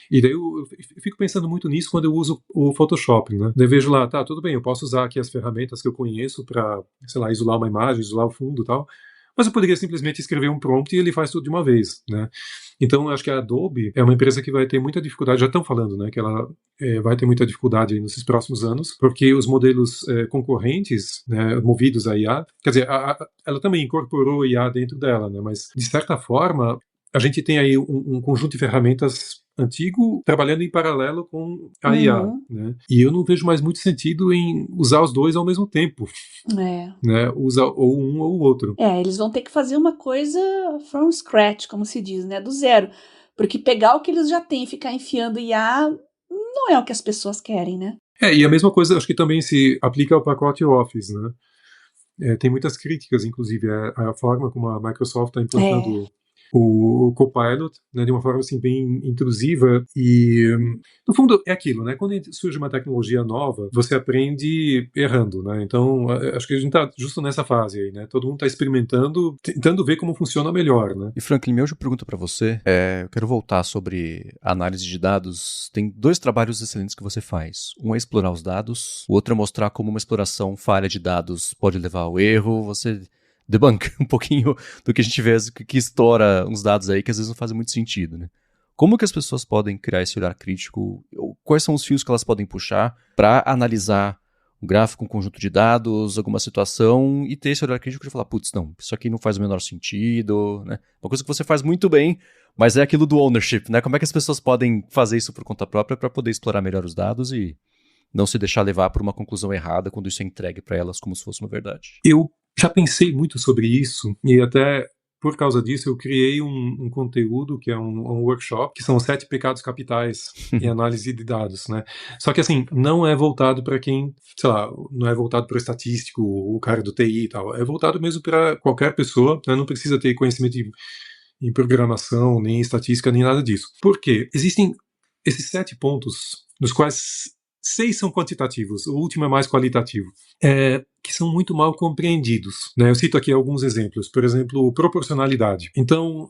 E daí eu fico pensando muito nisso quando eu uso o Photoshop, né? Daí eu vejo lá, tá, tudo bem, eu posso usar aqui as ferramentas que eu conheço para, sei lá, isolar uma imagem, isolar o fundo e tal, mas eu poderia simplesmente escrever um prompt e ele faz tudo de uma vez, né? Então, eu acho que a Adobe é uma empresa que vai ter muita dificuldade, já estão falando, né, que ela vai ter muita dificuldade nesses próximos anos, porque os modelos concorrentes, né, movidos a IA, quer dizer, ela também incorporou IA dentro dela, né, mas, de certa forma, a gente tem aí um conjunto de ferramentas antigo trabalhando em paralelo com a IA, né? E eu não vejo mais muito sentido em usar os dois ao mesmo tempo. Né? Usa ou um ou o outro. Eles vão ter que fazer uma coisa from scratch, como se diz, né? Do zero. Porque pegar o que eles já têm e ficar enfiando IA não é o que as pessoas querem, né? E a mesma coisa acho que também se aplica ao pacote Office, né? Tem muitas críticas, inclusive, a forma como a Microsoft está implantando o Copilot, né, de uma forma assim bem intrusiva e no fundo é aquilo, né? Quando surge uma tecnologia nova, você aprende errando, né? Então acho que a gente está justo nessa fase aí, né? Todo mundo está experimentando, tentando ver como funciona melhor, né? E Franklin, eu pergunto para você, eu quero voltar sobre a análise de dados. Tem 2 trabalhos excelentes que você faz. Um é explorar os dados, o outro é mostrar como uma exploração falha de dados pode levar ao erro. Você debunk um pouquinho do que a gente vê que estoura uns dados aí que às vezes não fazem muito sentido, né? Como que as pessoas podem criar esse olhar crítico? Quais são os fios que elas podem puxar para analisar um gráfico, um conjunto de dados, alguma situação e ter esse olhar crítico de falar, putz, não, isso aqui não faz o menor sentido, né? Uma coisa que você faz muito bem, mas é aquilo do ownership, né? Como é que as pessoas podem fazer isso por conta própria para poder explorar melhor os dados e não se deixar levar por uma conclusão errada quando isso é entregue para elas como se fosse uma verdade? Eu já pensei muito sobre isso e até por causa disso eu criei um conteúdo que é um workshop, que são os 7 pecados capitais em análise de dados, né? Só que assim, não é voltado para quem, sei lá, não é voltado para o estatístico, o cara do TI e tal, é voltado mesmo para qualquer pessoa, né? Não precisa ter conhecimento em programação, nem em estatística, nem nada disso. Por quê? Existem esses 7 pontos, dos quais 6 são quantitativos, o último é mais qualitativo, que são muito mal compreendidos, né? Eu cito aqui alguns exemplos, por exemplo, proporcionalidade. Então,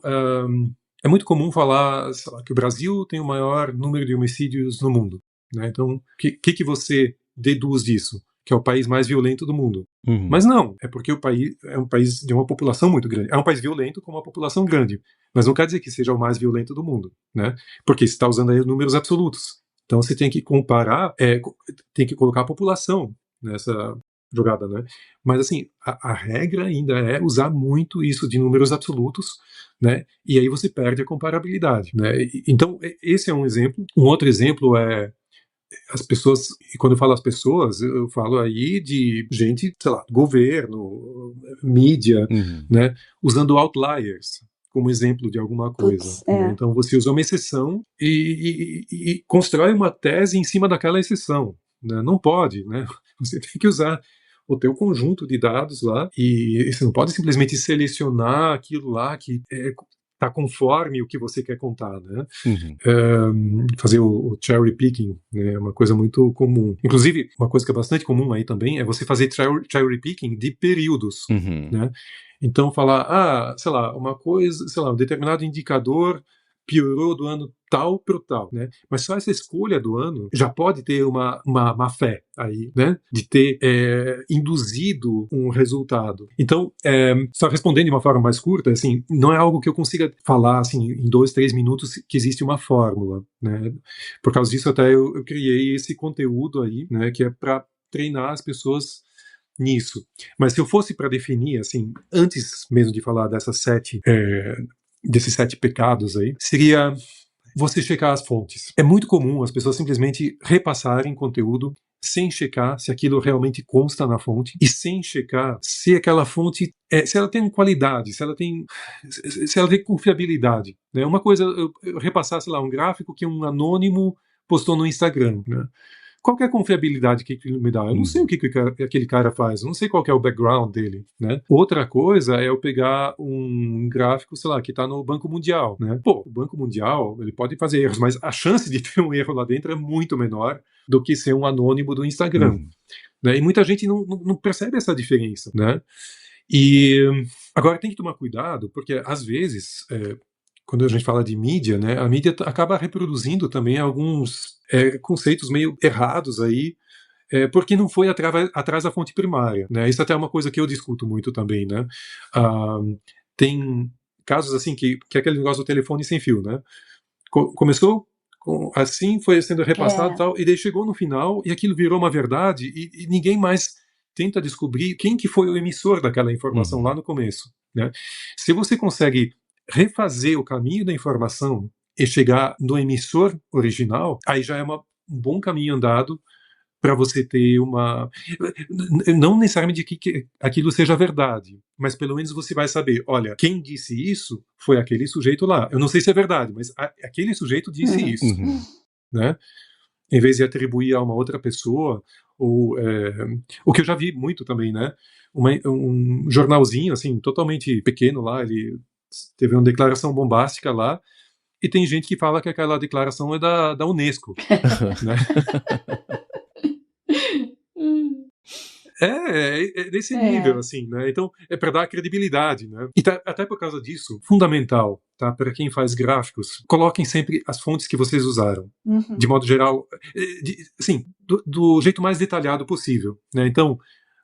é muito comum falar, sei lá, que o Brasil tem o maior número de homicídios no mundo, né? Então, o que você deduz disso? Que é o país mais violento do mundo. Uhum. Mas não, é porque o país é um país de uma população muito grande. É um país violento com uma população grande, mas não quer dizer que seja o mais violento do mundo, né? Porque você está usando aí números absolutos. Então você tem que comparar, tem que colocar a população nessa jogada, né? Mas assim, a regra ainda é usar muito isso de números absolutos, né? E aí você perde a comparabilidade, né? Então esse é um exemplo. Um outro exemplo é as pessoas, e quando eu falo as pessoas, eu falo aí de gente, sei lá, governo, mídia, né? Usando outliers como exemplo de alguma coisa. Né? Então você usa uma exceção e constrói uma tese em cima daquela exceção. Né? Não pode, né? Você tem que usar o teu conjunto de dados lá e você não pode simplesmente selecionar aquilo lá que tá conforme o que você quer contar, né? Uhum. Fazer o cherry picking, né, é uma coisa muito comum. Inclusive, uma coisa que é bastante comum aí também é você fazer cherry picking de períodos, Uhum. né? Então falar, sei lá, uma coisa, sei lá, um determinado indicador piorou do ano tal para o tal, né? Mas só essa escolha do ano já pode ter uma má fé aí, né? De ter induzido um resultado. Então, só respondendo de uma forma mais curta, assim, não é algo que eu consiga falar assim em 2, 3 minutos que existe uma fórmula, né? Por causa disso até eu criei esse conteúdo aí, né? Que é para treinar as pessoas nisso. Mas se eu fosse para definir, assim, antes mesmo de falar desses 7 pecados aí, seria você checar as fontes. É muito comum as pessoas simplesmente repassarem conteúdo sem checar se aquilo realmente consta na fonte e sem checar se aquela fonte, se ela tem qualidade, se ela tem confiabilidade, né? Uma coisa eu repassar, sei lá, um gráfico que um anônimo postou no Instagram, né? Qual que é a confiabilidade que aquilo me dá? Eu não sei o que aquele cara faz, eu não sei qual que é o background dele, né? Outra coisa é eu pegar um gráfico, sei lá, que está no Banco Mundial, né? Pô, o Banco Mundial, ele pode fazer erros, mas a chance de ter um erro lá dentro é muito menor do que ser um anônimo do Instagram, né? E muita gente não percebe essa diferença, né? E agora tem que tomar cuidado, porque às vezes, quando a gente fala de mídia, né, a mídia acaba reproduzindo também alguns conceitos meio errados aí, porque não foi atrás da fonte primária, né? Isso até é uma coisa que eu discuto muito também, né? Tem casos assim que é aquele negócio do telefone sem fio, né? Começou assim, foi sendo repassado e tal, e daí chegou no final e aquilo virou uma verdade e ninguém mais tenta descobrir quem que foi o emissor daquela informação lá no começo, né? Se você consegue refazer o caminho da informação e chegar no emissor original, aí já é um bom caminho andado para você ter uma... Não necessariamente que aquilo seja verdade, mas pelo menos você vai saber, olha, quem disse isso foi aquele sujeito lá. Eu não sei se é verdade, mas aquele sujeito disse isso, né? Em vez de atribuir a uma outra pessoa, ou o que eu já vi muito também, né? Um jornalzinho, assim, totalmente pequeno lá, ele teve uma declaração bombástica lá, e tem gente que fala que aquela declaração é da Unesco, né? É desse nível, assim, né? Então, é para dar credibilidade, né? E até por causa disso, fundamental, tá? Para quem faz gráficos, coloquem sempre as fontes que vocês usaram. De modo geral, assim, do jeito mais detalhado possível, né? Então,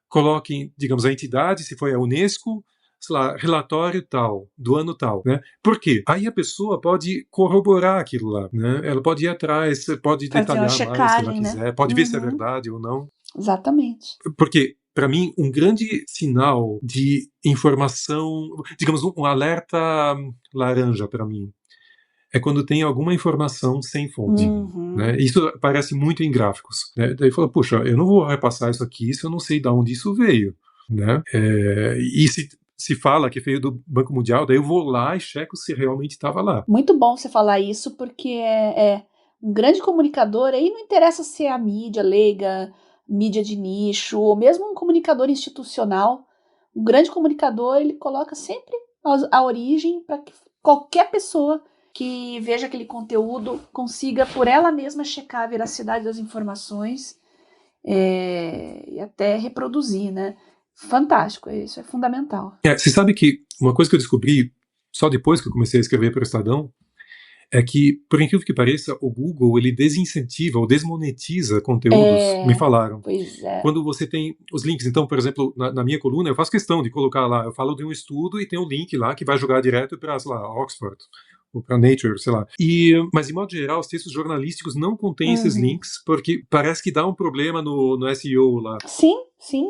coloquem, digamos, a entidade, se foi a Unesco, sei lá, relatório tal, do ano tal, né? Por quê? Aí a pessoa pode corroborar aquilo lá, né? Ela pode ir atrás, pode Fazer uma detalhar mais se ela checagem, né? quiser, pode ver se é verdade ou não. Exatamente. Porque, para mim, um grande sinal de informação, digamos, um alerta laranja para mim, é quando tem alguma informação sem fonte. Né? Isso aparece muito em gráficos. Né? Daí fala, puxa, eu não vou repassar isso aqui se eu não sei de onde isso veio. Né? E se fala que veio do Banco Mundial, daí eu vou lá e checo se realmente estava lá. Muito bom você falar isso, porque é um grande comunicador, aí não interessa se é a mídia leiga, mídia de nicho, ou mesmo um comunicador institucional. Um grande comunicador, ele coloca sempre a origem para que qualquer pessoa que veja aquele conteúdo consiga por ela mesma checar a veracidade das informações e até reproduzir, né? Fantástico, isso é fundamental. Você sabe que uma coisa que eu descobri só depois que eu comecei a escrever para o Estadão é que, por incrível que pareça, o Google ele desincentiva ou desmonetiza conteúdos, me falaram. Pois é. Quando você tem os links, então, por exemplo, na minha coluna, eu faço questão de colocar lá, eu falo de um estudo e tem um link lá que vai jogar direto para, sei lá, Oxford, ou para Nature, sei lá. Mas, de modo geral, os textos jornalísticos não contêm esses links, porque parece que dá um problema no SEO lá. Sim.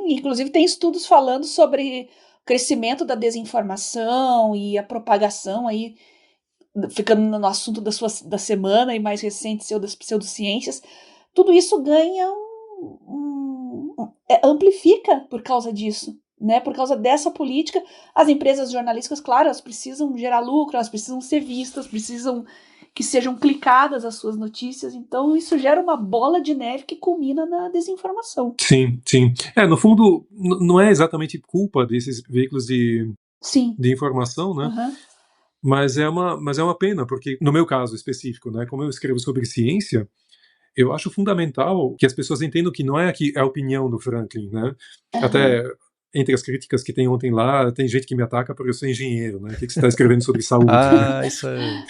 Inclusive tem estudos falando sobre o crescimento da desinformação e a propagação aí, ficando no assunto da semana e mais recente das pseudociências. Tudo isso ganha amplifica por causa disso. Né, por causa dessa política, as empresas jornalísticas, claro, elas precisam gerar lucro, elas precisam ser vistas, precisam que sejam clicadas as suas notícias, então isso gera uma bola de neve que culmina na desinformação. Sim. No fundo, não é exatamente culpa desses veículos de informação, né? Mas é uma pena, porque no meu caso específico, né, como eu escrevo sobre ciência, eu acho fundamental que as pessoas entendam que não é aqui a opinião do Franklin, né? Até entre as críticas que tem ontem lá, tem gente que me ataca porque eu sou engenheiro, né? O que você está escrevendo sobre saúde? Né? Isso é...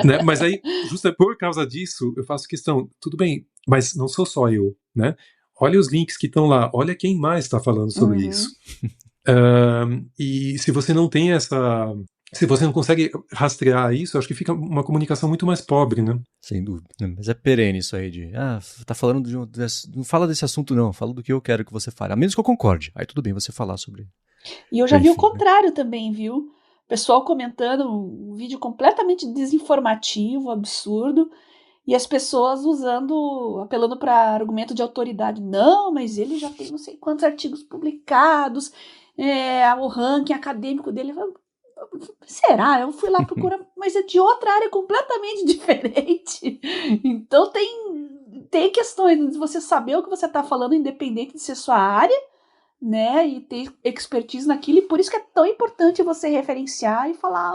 Né? Mas aí, justo por causa disso, eu faço questão, tudo bem, mas não sou só eu, né? Olha os links que estão lá, olha quem mais está falando sobre isso. E se você não tem se você não consegue rastrear isso, acho que fica uma comunicação muito mais pobre, né? Sem dúvida. Mas é perene isso aí de... tá falando não fala desse assunto não, fala do que eu quero que você fale. A menos que eu concorde. Aí tudo bem você falar sobre... E eu já vi o contrário também, viu? Pessoal comentando um vídeo completamente desinformativo, absurdo, e as pessoas apelando para argumento de autoridade. Não, mas ele já tem não sei quantos artigos publicados, o ranking acadêmico dele... Será? Eu fui lá procurar, mas é de outra área completamente diferente. Então tem questões de você saber o que você está falando, independente de ser sua área, né? E ter expertise naquilo. E por isso que é tão importante você referenciar e falar,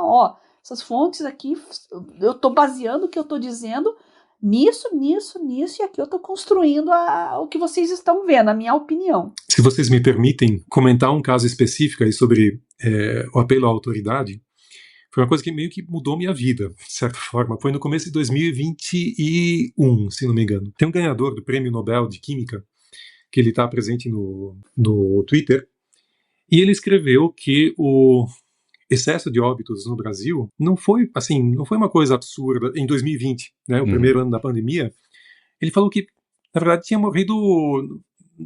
essas fontes aqui, eu estou baseando o que eu estou dizendo nisso, e aqui eu estou construindo o que vocês estão vendo, a minha opinião. Se vocês me permitem comentar um caso específico aí sobre o apelo à autoridade, foi uma coisa que meio que mudou minha vida, de certa forma. Foi no começo de 2021, se não me engano. Tem um ganhador do Prêmio Nobel de Química, que ele está presente no Twitter, e ele escreveu que o excesso de óbitos no Brasil não foi uma coisa absurda em 2020, né, o primeiro ano da pandemia. Ele falou que, na verdade, tinha morrido,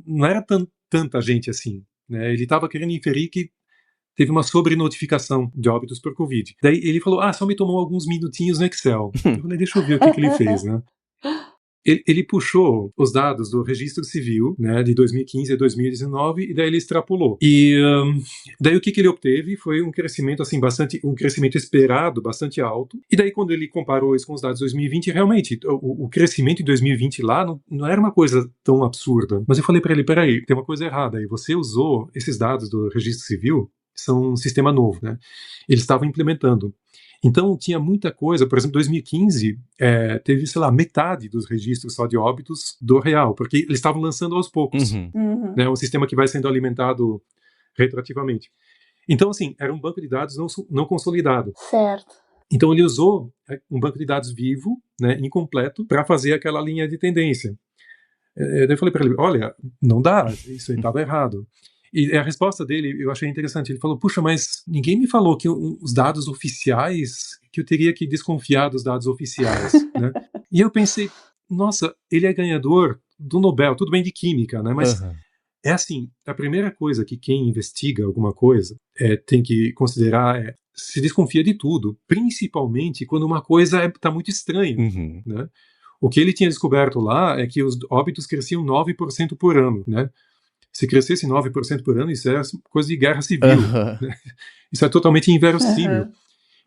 não era tanta gente assim, né? Ele estava querendo inferir que teve uma sobrenotificação de óbitos por Covid. Daí ele falou, só me tomou alguns minutinhos no Excel. Eu falei, deixa eu ver o que ele fez, né? Ele puxou os dados do registro civil, né, de 2015 a 2019, e daí ele extrapolou. E daí o que ele obteve foi um crescimento um crescimento esperado bastante alto. E daí quando ele comparou isso com os dados de 2020, realmente o crescimento em 2020 lá não era uma coisa tão absurda. Mas eu falei para ele, peraí, tem uma coisa errada aí. Você usou esses dados do registro civil, são um sistema novo, né? Eles estavam implementando. Então, tinha muita coisa, por exemplo, 2015 teve, sei lá, metade dos registros só de óbitos do real, porque eles estavam lançando aos poucos, né, um sistema que vai sendo alimentado retroativamente. Então, assim, era um banco de dados não consolidado. Certo. Então, ele usou um banco de dados vivo, né, incompleto, para fazer aquela linha de tendência. Daí eu falei para ele, olha, não dá, isso aí estava errado. E a resposta dele eu achei interessante. Ele falou, puxa, mas ninguém me falou que os dados oficiais, que eu teria que desconfiar dos dados oficiais, né? E eu pensei, nossa, ele é ganhador do Nobel, tudo bem de química, né? Mas é assim, a primeira coisa que quem investiga alguma coisa tem que considerar se desconfia de tudo, principalmente quando uma coisa está muito estranha, né? O que ele tinha descoberto lá é que os óbitos cresciam 9% por ano, né? Se crescesse 9% por ano, isso é coisa de guerra civil. Né? Isso é totalmente inverossímil.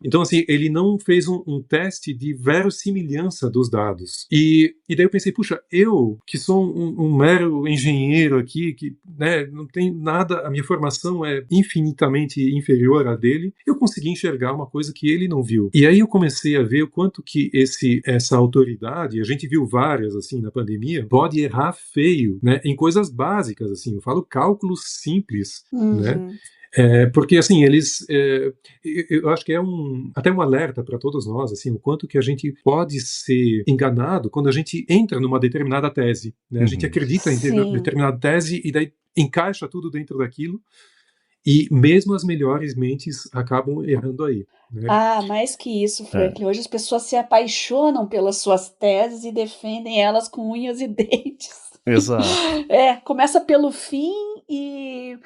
Então, assim, ele não fez um teste de verossimilhança dos dados. E daí eu pensei, puxa, eu, que sou um mero engenheiro aqui, que né, não tem nada, a minha formação é infinitamente inferior à dele, eu consegui enxergar uma coisa que ele não viu. E aí eu comecei a ver o quanto que essa autoridade, a gente viu várias, assim, na pandemia, pode errar feio, né, em coisas básicas, assim, eu falo cálculos simples, né? Porque, assim, eu acho que até um alerta para todos nós, assim, o quanto que a gente pode ser enganado quando a gente entra numa determinada tese, né? A gente acredita em determinada tese e daí encaixa tudo dentro daquilo e mesmo as melhores mentes acabam errando aí. Né? Mais que isso, Franklin. Hoje as pessoas se apaixonam pelas suas teses e defendem elas com unhas e dentes. Exato. Começa pelo fim e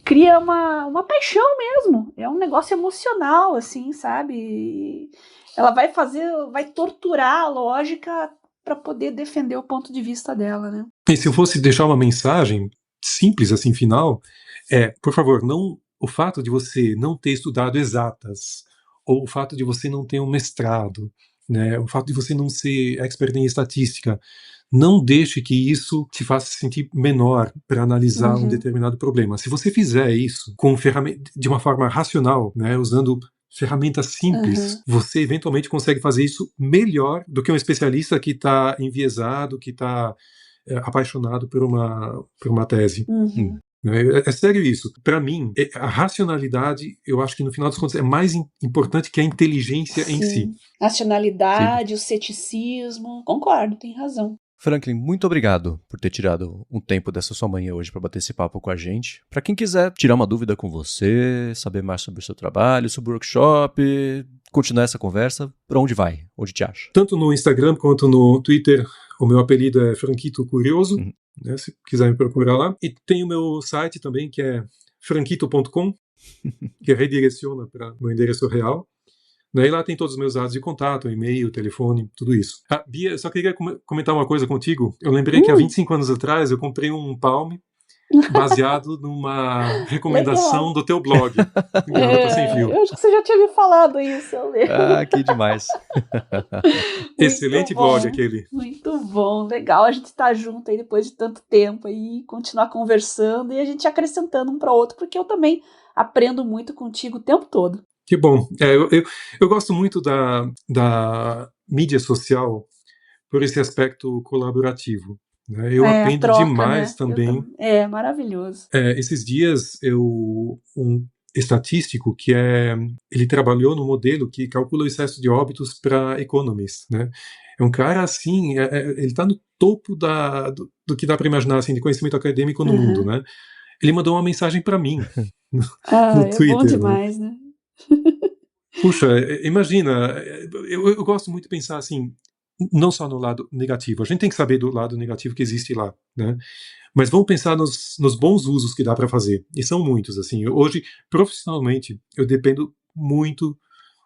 cria uma paixão mesmo. É um negócio emocional, assim, sabe? E ela vai torturar a lógica para poder defender o ponto de vista dela, né? E se eu fosse deixar uma mensagem simples, assim, final, por favor, o fato de você não ter estudado exatas, ou o fato de você não ter um mestrado, né, o fato de você não ser expert em estatística, não deixe que isso te faça se sentir menor para analisar um determinado problema. Se você fizer isso de uma forma racional, né, usando ferramenta simples, você eventualmente consegue fazer isso melhor do que um especialista que está enviesado, que está apaixonado por uma tese. É sério isso. Para mim, a racionalidade, eu acho que no final das contas é mais importante que a inteligência em si. Racionalidade, o ceticismo. Concordo, tem razão. Franklin, muito obrigado por ter tirado um tempo dessa sua manhã hoje para bater esse papo com a gente. Para quem quiser tirar uma dúvida com você, saber mais sobre o seu trabalho, sobre o workshop, continuar essa conversa, para onde vai? Onde te acha? Tanto no Instagram quanto no Twitter, o meu apelido é Franquito Curioso, né, se quiser me procurar lá. E tem o meu site também, que é franquito.com, que redireciona para o meu endereço real. E lá tem todos os meus dados de contato, e-mail, telefone, tudo isso. Bia, só queria comentar uma coisa contigo. Eu lembrei que há 25 anos atrás eu comprei um Palm baseado numa recomendação do teu blog, Garota Sem Fio. Eu acho que você já tinha me falado isso, eu lembro. Que demais. Excelente blog aquele. Muito bom, legal a gente estar junto aí depois de tanto tempo e continuar conversando e a gente acrescentando um para o outro, porque eu também aprendo muito contigo o tempo todo. Que bom. Eu gosto muito da mídia social por esse aspecto colaborativo. Né? Eu aprendo troca, demais, né? Também. É maravilhoso. Esses dias, um estatístico ele trabalhou no modelo que calcula o excesso de óbitos para Economist. Né? É um cara assim, ele está no topo do que dá para imaginar assim, de conhecimento acadêmico no mundo. Né? Ele mandou uma mensagem para mim no Twitter. É bom demais, né? Puxa, imagina, eu gosto muito de pensar assim, não só no lado negativo, a gente tem que saber do lado negativo que existe lá, né? Mas vamos pensar nos bons usos que dá para fazer, e são muitos, assim. Hoje, profissionalmente, eu dependo muito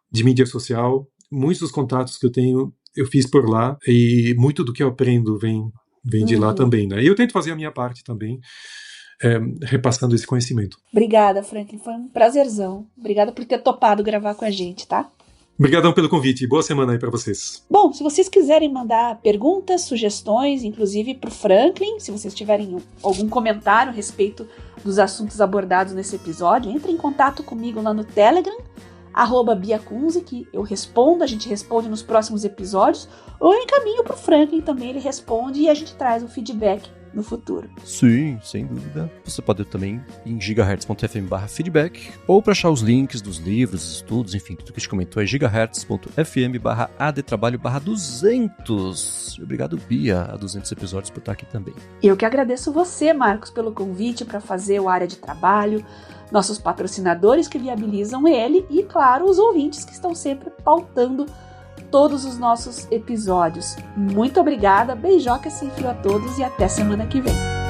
de mídia social, muitos dos contatos que eu tenho, eu fiz por lá, e muito do que eu aprendo vem de lá também, né? E eu tento fazer a minha parte também, repassando esse conhecimento. Obrigada, Franklin, foi um prazerzão. Obrigada por ter topado gravar com a gente, tá? Obrigadão pelo convite, boa semana aí para vocês. Bom, se vocês quiserem mandar perguntas, sugestões, inclusive pro Franklin, se vocês tiverem algum comentário a respeito dos assuntos abordados nesse episódio, entre em contato comigo lá no Telegram, @BiaCunze, que eu respondo, a gente responde nos próximos episódios, ou eu encaminho pro Franklin também, ele responde e a gente traz um feedback no futuro. Sim, sem dúvida. Você pode também ir em gigahertz.fm/feedback ou para achar os links dos livros, estudos, enfim, tudo que a gente comentou é gigahertz.fm/adtrabalho/200. Obrigado, Bia, a 200 episódios por estar aqui também. Eu que agradeço você, Marcos, pelo convite para fazer o Área de Trabalho, nossos patrocinadores que viabilizam ele e, claro, os ouvintes que estão sempre pautando todos os nossos episódios. Muito obrigada, beijocas sem fio a todos e até semana que vem.